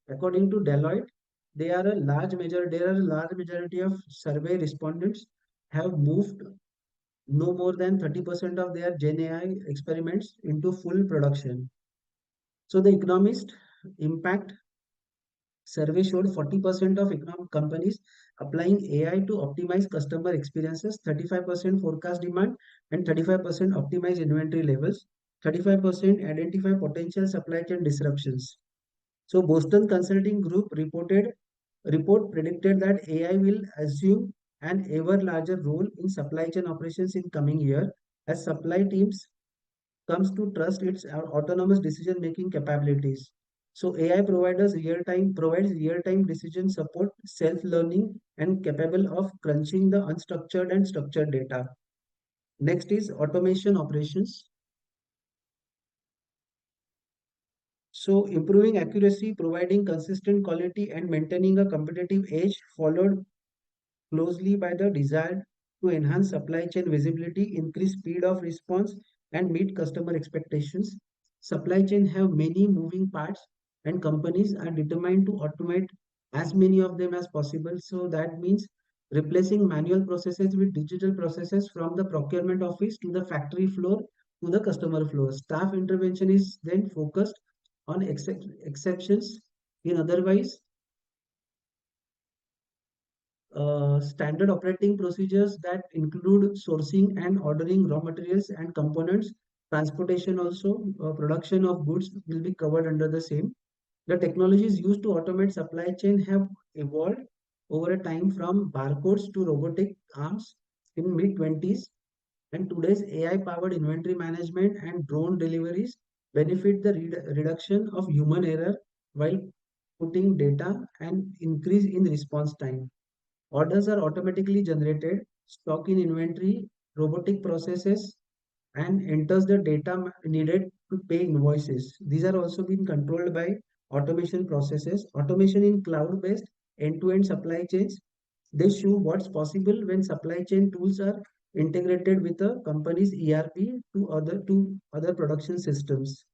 According to Deloitte, there are a large majority of survey respondents have moved no more than 30% of their Gen AI experiments into full production. So, the economist impact survey showed 40% of economic companies applying AI to optimize customer experiences, 35% forecast demand, and 35% optimize inventory levels, 35% identify potential supply chain disruptions. So Boston Consulting Group report predicted that AI will assume an ever larger role in supply chain operations in coming year as supply teams comes to trust its autonomous decision making capabilities. So AI provides real-time decision support, self-learning, and capable of crunching the unstructured and structured data. Next is automation operations. So improving accuracy, providing consistent quality, and maintaining a competitive edge, followed closely by the desire to enhance supply chain visibility, increase speed of response, and meet customer expectations. Supply chain have many moving parts, and companies are determined to automate as many of them as possible. So that means replacing manual processes with digital processes from the procurement office to the factory floor to the customer floor. Staff intervention is then focused on exceptions in otherwise standard operating procedures that include sourcing and ordering raw materials and components, transportation also, production of goods will be covered under the same. The technologies used to automate supply chain have evolved over a time from barcodes to robotic arms in mid 20s, and today's AI powered inventory management and drone deliveries benefit the reduction of human error while putting data and increase in response time. Orders are automatically generated, stock in inventory, robotic processes, and enters the data needed to pay invoices. These are also being controlled by automation processes. Automation in cloud-based end-to-end supply chains. They show what's possible when supply chain tools are integrated with a company's ERP to other production systems.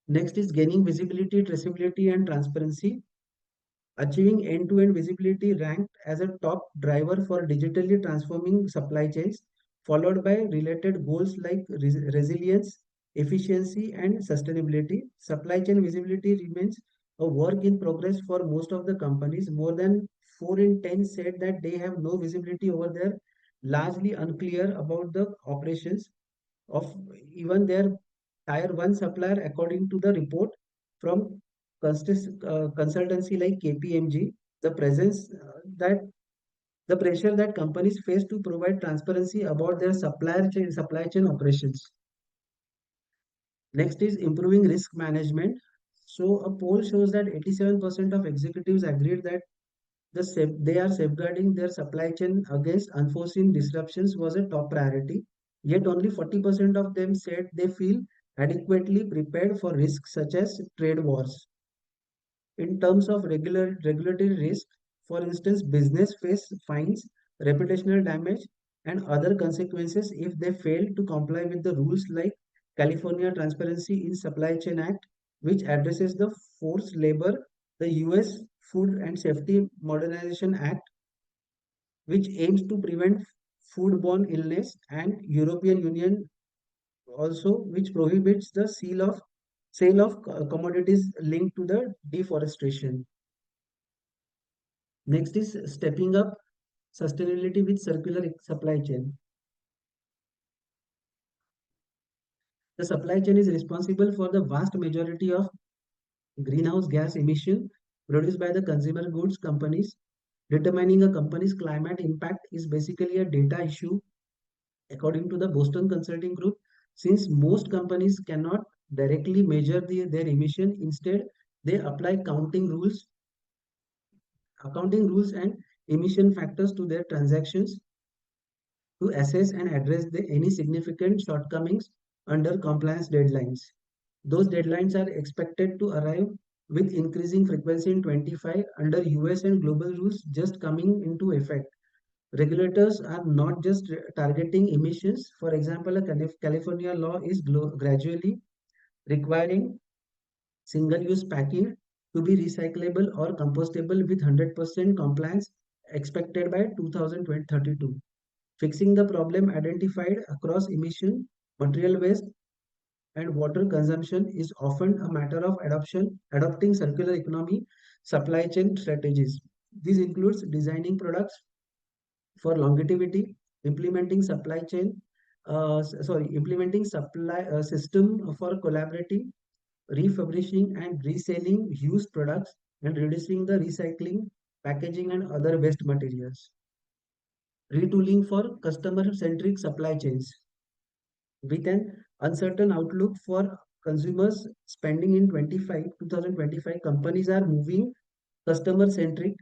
Next is gaining visibility, traceability, and transparency. Achieving end-to-end visibility ranked as a top driver for digitally transforming supply chains, followed by related goals like resilience, efficiency, and sustainability. Supply chain visibility remains a work in progress for most of the companies. More than 4 in 10 said that they have no visibility over their largely unclear about the operations of even their tier 1 supplier, according to the report from consultancy like KPMG. The presence that the pressure that companies face to provide transparency about their supply chain operations. Next is improving risk management. So a poll shows that 87% of executives agreed that they are safeguarding their supply chain against unforeseen disruptions was a top priority. Yet only 40% of them said they feel adequately prepared for risks such as trade wars. In terms of regulatory risk, for instance, business face fines, reputational damage, and other consequences if they fail to comply with the rules like California Transparency in Supply Chain Act, which addresses the forced labor, the US Food and Safety Modernization Act, which aims to prevent foodborne illness, and European Union also, which prohibits the sale of commodities linked to the deforestation. Next is stepping up sustainability with circular supply chain. The supply chain is responsible for the vast majority of greenhouse gas emission produced by the consumer goods companies. Determining a company's climate impact is basically a data issue, according to the Boston Consulting Group, since most companies cannot directly measure their emission. Instead, they apply accounting rules and emission factors to their transactions. to assess and address any significant shortcomings under compliance deadlines. Those deadlines are expected to arrive with increasing frequency in 25 under US and global rules just coming into effect. Regulators are not just targeting emissions. For example, a California law is gradually requiring single-use packaging to be recyclable or compostable with 100% compliance expected by 2032. Fixing the problem identified across emission, material waste, and water consumption is often a matter of adopting circular economy supply chain strategies. This includes designing products for longevity, implementing supply chain, implementing supply system for collaborating, refurbishing and reselling used products, and reducing the recycling, packaging, and other waste materials. Retooling for customer-centric supply chains. With an uncertain outlook for consumers spending in 2025, companies are moving customer-centric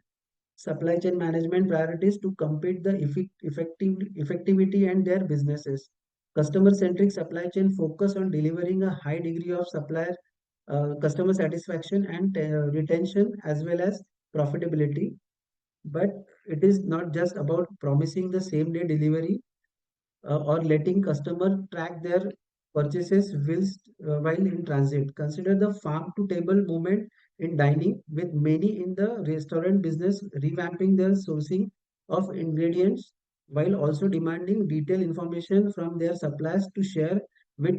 supply chain management priorities to compete the effectivity and their businesses. Customer-centric supply chain focus on delivering a high degree of supplier customer satisfaction and retention as well as profitability. But it is not just about promising the same day delivery or letting customer track their purchases while in transit. Consider the farm to table movement in dining, with many in the restaurant business revamping their sourcing of ingredients while also demanding detailed information from their suppliers to share with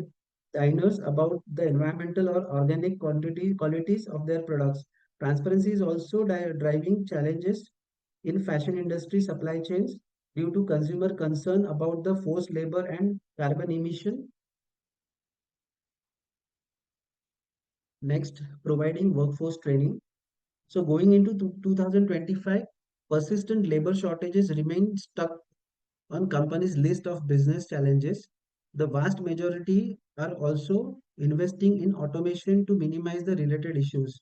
diners about the environmental or organic qualities of their products. Transparency is also driving challenges in fashion industry supply chains due to consumer concern about the forced labor and carbon emission. Next, providing workforce training. So going into 2025, persistent labor shortages remain stuck on companies' list of business challenges. The vast majority are also investing in automation to minimize the related issues.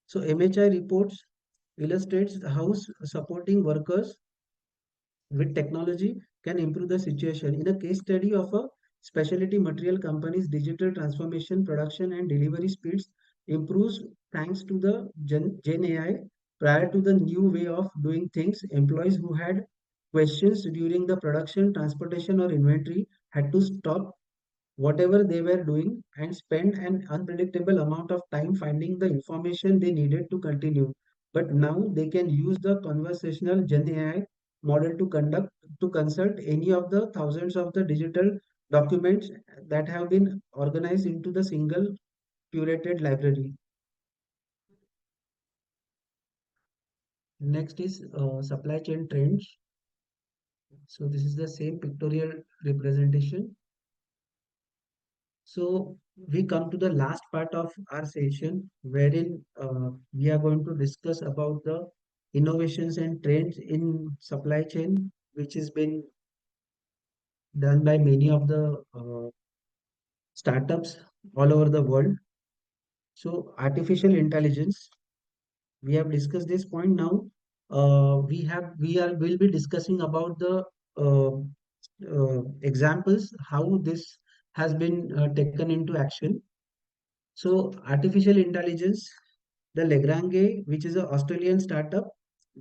So MHI reports illustrates how supporting workers with technology can improve the situation. In a case study of a specialty material company's digital transformation, production and delivery speeds improves thanks to the Gen AI. Prior to the new way of doing things, employees who had questions during the production, transportation or inventory had to stop whatever they were doing and spend an unpredictable amount of time finding the information they needed to continue. But now they can use the conversational Gen AI model to consult any of the thousands of the digital documents that have been organized into the single curated library. Next is supply chain trends. So this is the same pictorial representation. So we come to the last part of our session wherein we are going to discuss about the innovations and trends in supply chain, which has been done by many of the startups all over the world. So artificial intelligence, we have discussed this point now. We'll be discussing about the examples how this has been taken into action. So artificial intelligence, the Lagrange, which is an Australian startup,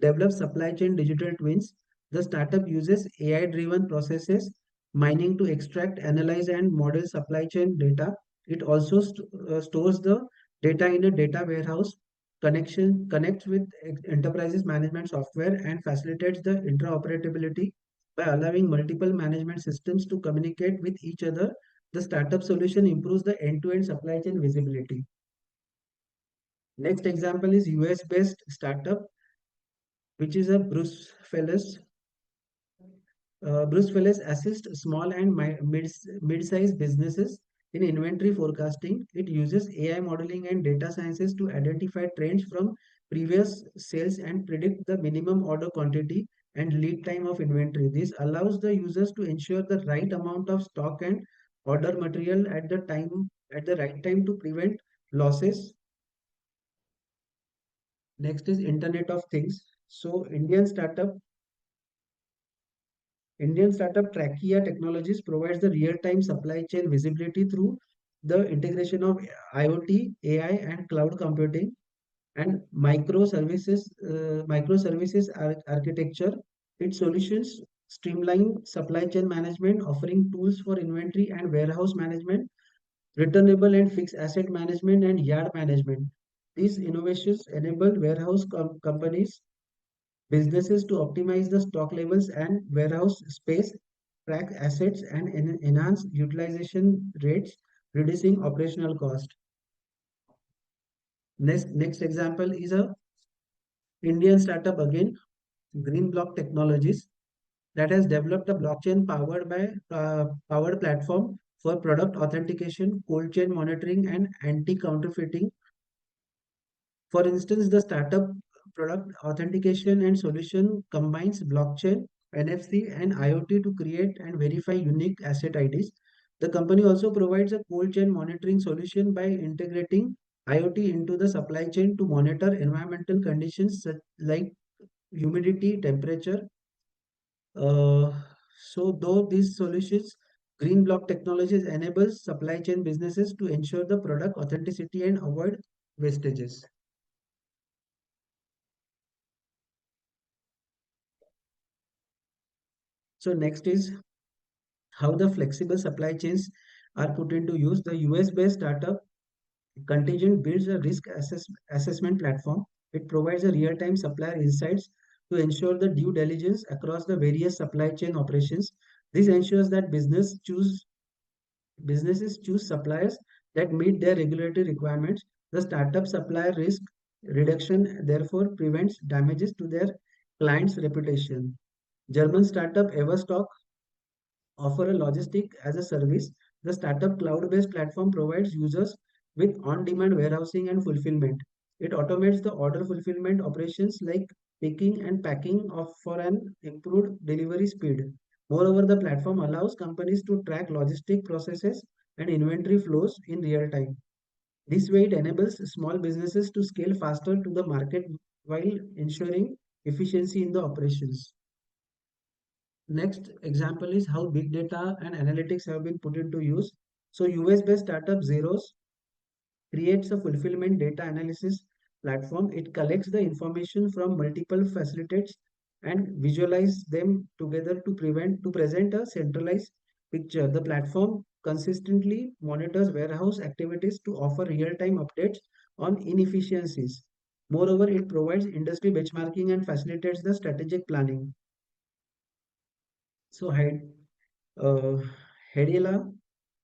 develops supply chain digital twins. The startup uses AI-driven processes, mining to extract, analyze, and model supply chain data. It also stores the data in a data warehouse, connects with enterprises management software, and facilitates the interoperability by allowing multiple management systems to communicate with each other. The startup solution improves the end-to-end supply chain visibility. Next example is US-based startup, which is a Bruce Fellas. Bruce Fellas assists small and mid-sized businesses in inventory forecasting. It uses AI modeling and data sciences to identify trends from previous sales and predict the minimum order quantity and lead time of inventory. This allows the users to ensure the right amount of stock and order material at the right time to prevent losses. Next is Internet of Things. So Indian startup Indian startup Trachea Technologies provides the real-time supply chain visibility through the integration of IoT, AI, and cloud computing and microservices architecture. Its solutions streamline supply chain management, offering tools for inventory and warehouse management, returnable and fixed asset management, and yard management. These innovations enable warehouse companies, businesses to optimize the stock levels and warehouse space, track assets, and enhance utilization rates, reducing operational cost. Next example is a Indian startup again, Green Block Technologies, that has developed a blockchain powered platform for product authentication, cold chain monitoring, and anti-counterfeiting. For instance, the startup product authentication and solution combines blockchain, NFC, and IoT to create and verify unique asset IDs. The company also provides a cold chain monitoring solution by integrating IoT into the supply chain to monitor environmental conditions such like humidity, temperature. Uh, though these solutions, Green Block Technologies enables supply chain businesses to ensure the product authenticity and avoid wastages. So next is how the flexible supply chains are put into use. The US-based startup Contingent builds a assessment platform. It provides a real-time supplier insights to ensure the due diligence across the various supply chain operations. This ensures that businesses choose suppliers that meet their regulatory requirements. The startup supplier risk reduction therefore prevents damages to their client's reputation. German startup Everstock offer a logistic as a service. The startup cloud-based platform provides users with on-demand warehousing and fulfillment. It automates the order fulfillment operations like picking and packing of for an improved delivery speed. Moreover, the platform allows companies to track logistic processes and inventory flows in real time. This way, it enables small businesses to scale faster to the market while ensuring efficiency in the operations. Next example is how big data and analytics have been put into use. So US-based startup Zeros creates a fulfillment data analysis platform. It collects the information from multiple facilities and visualize them together to present a centralized picture. The platform consistently monitors warehouse activities to offer real-time updates on inefficiencies. Moreover, it provides industry benchmarking and facilitates the strategic planning. So uh, Hedela,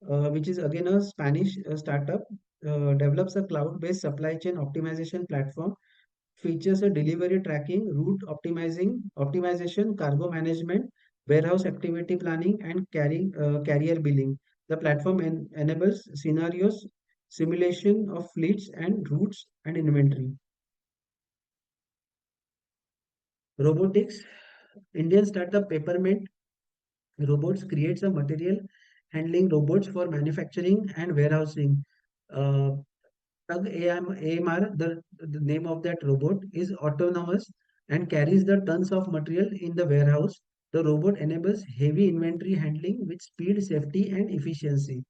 which is again a Spanish startup, develops a cloud-based supply chain optimization platform, features a delivery tracking, optimization, cargo management, warehouse activity planning, and carrier billing. The platform enables scenarios, simulation of fleets and routes and inventory. Robotics, Indian startup Papermint Robots creates a material handling robots for manufacturing and warehousing. Uh, Tug AMR, the name of that robot, is autonomous and carries the tons of material in the warehouse. The robot enables heavy inventory handling with speed, safety, and efficiency.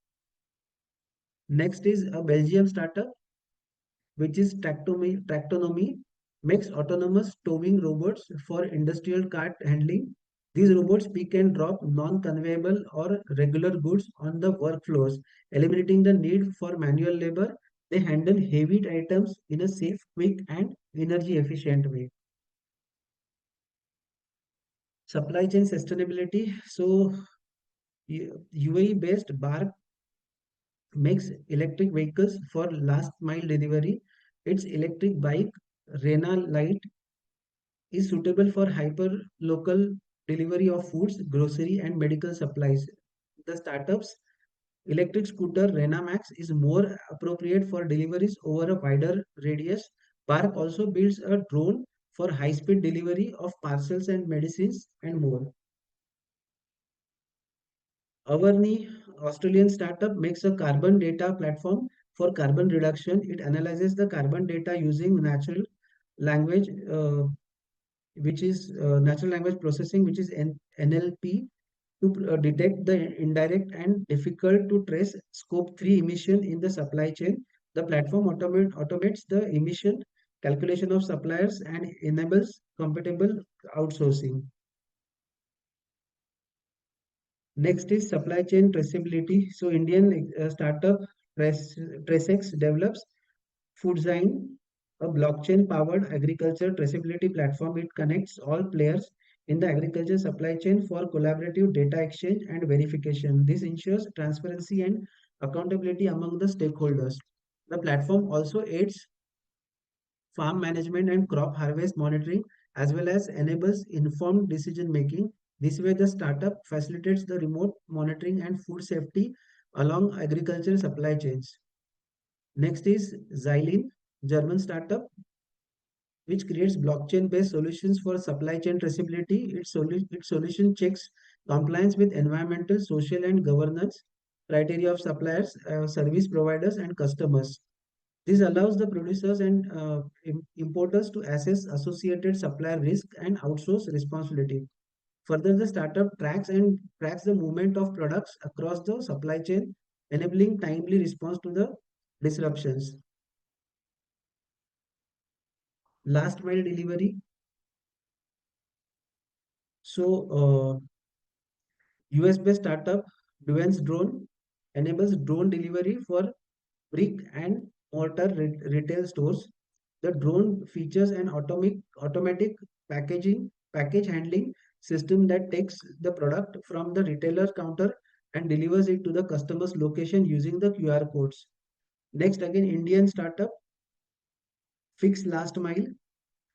Next is a Belgium startup, which is Tractonomy, makes autonomous towing robots for industrial cart handling. These robots pick and drop non-conveyable or regular goods on the work floors, eliminating the need for manual labor. They handle heavy items in a safe, quick, and energy efficient way. Supply chain sustainability. So, UAE-based Bark makes electric vehicles for last mile delivery. Its electric bike, Rena Light, is suitable for hyper local delivery of foods, grocery, and medical supplies. The startup's electric scooter Rena Max is more appropriate for deliveries over a wider radius. Park also builds a drone for high speed delivery of parcels and medicines and more. Avarni, Australian startup, makes a carbon data platform for carbon reduction. It analyzes the carbon data using natural language which is natural language processing, which is NLP, to detect the indirect and difficult to trace scope 3 emission in the supply chain. The platform automates the emission calculation of suppliers and enables compatible outsourcing. Next is supply chain traceability. So Indian startup Tracex develops Foodzyme, a blockchain-powered agriculture traceability platform. It connects all players in the agriculture supply chain for collaborative data exchange and verification. This ensures transparency and accountability among the stakeholders. The platform also aids farm management and crop harvest monitoring, as well as enables informed decision making. This way, the startup facilitates the remote monitoring and food safety along agricultural supply chains. Next is Xylene, German startup, which creates blockchain-based solutions for supply chain traceability. Its solution checks compliance with environmental, social, and governance criteria of suppliers, service providers, and customers. This allows the producers and importers to assess associated supplier risk and outsource responsibility. Further, the startup tracks the movement of products across the supply chain, enabling timely response to the disruptions. Last mile delivery. So, US-based startup Duance Drone enables drone delivery for brick and mortar retail stores. The drone features an automatic package handling system that takes the product from the retailer counter and delivers it to the customer's location using the QR codes. Next, again, Indian startup Fix Last Mile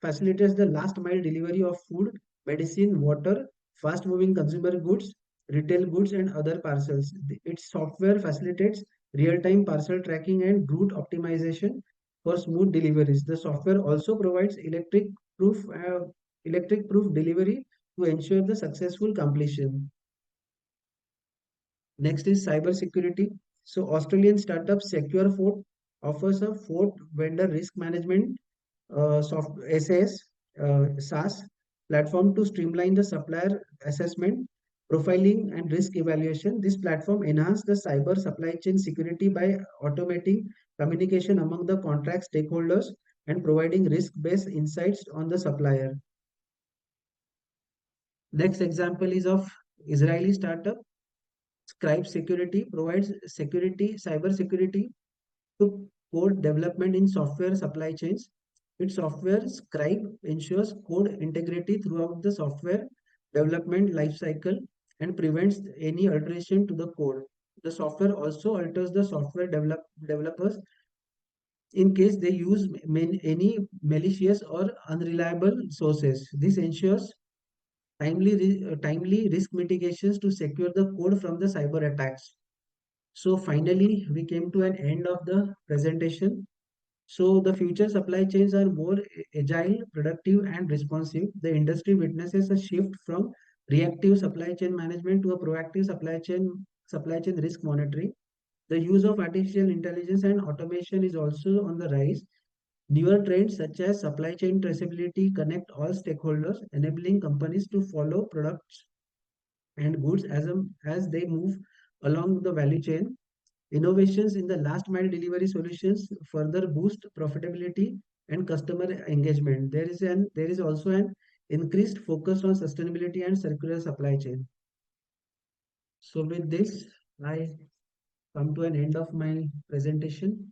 facilitates the last mile delivery of food, medicine, water, fast moving consumer goods, retail goods, and other parcels. Its software facilitates real time parcel tracking and route optimization for smooth deliveries. The software also provides electric proof delivery to ensure the successful completion. Next is cybersecurity. So, Australian startup Secure Fort offers a fort vendor risk management SAS, SaaS platform to streamline the supplier assessment, profiling, and risk evaluation. This platform enhances the cyber supply chain security by automating communication among the contract stakeholders and providing risk-based insights on the supplier. Next example is of Israeli startup Scribe Security provides cyber security to code development in software supply chains. Its software Scribe ensures code integrity throughout the software development lifecycle and prevents any alteration to the code. The software also alters the software developers in case they use any malicious or unreliable sources. This ensures timely risk mitigations to secure the code from the cyber attacks. So finally, we came to an end of the presentation. So the future supply chains are more agile, productive, and responsive. The industry witnesses a shift from reactive supply chain management to a proactive supply chain risk monitoring. The use of artificial intelligence and automation is also on the rise. Newer trends such as supply chain traceability connect all stakeholders, enabling companies to follow products and goods as they move along the value chain. Innovations in the last mile delivery solutions further boost profitability and customer engagement. There is also an increased focus on sustainability and circular supply chain. So with this, I come to an end of my presentation.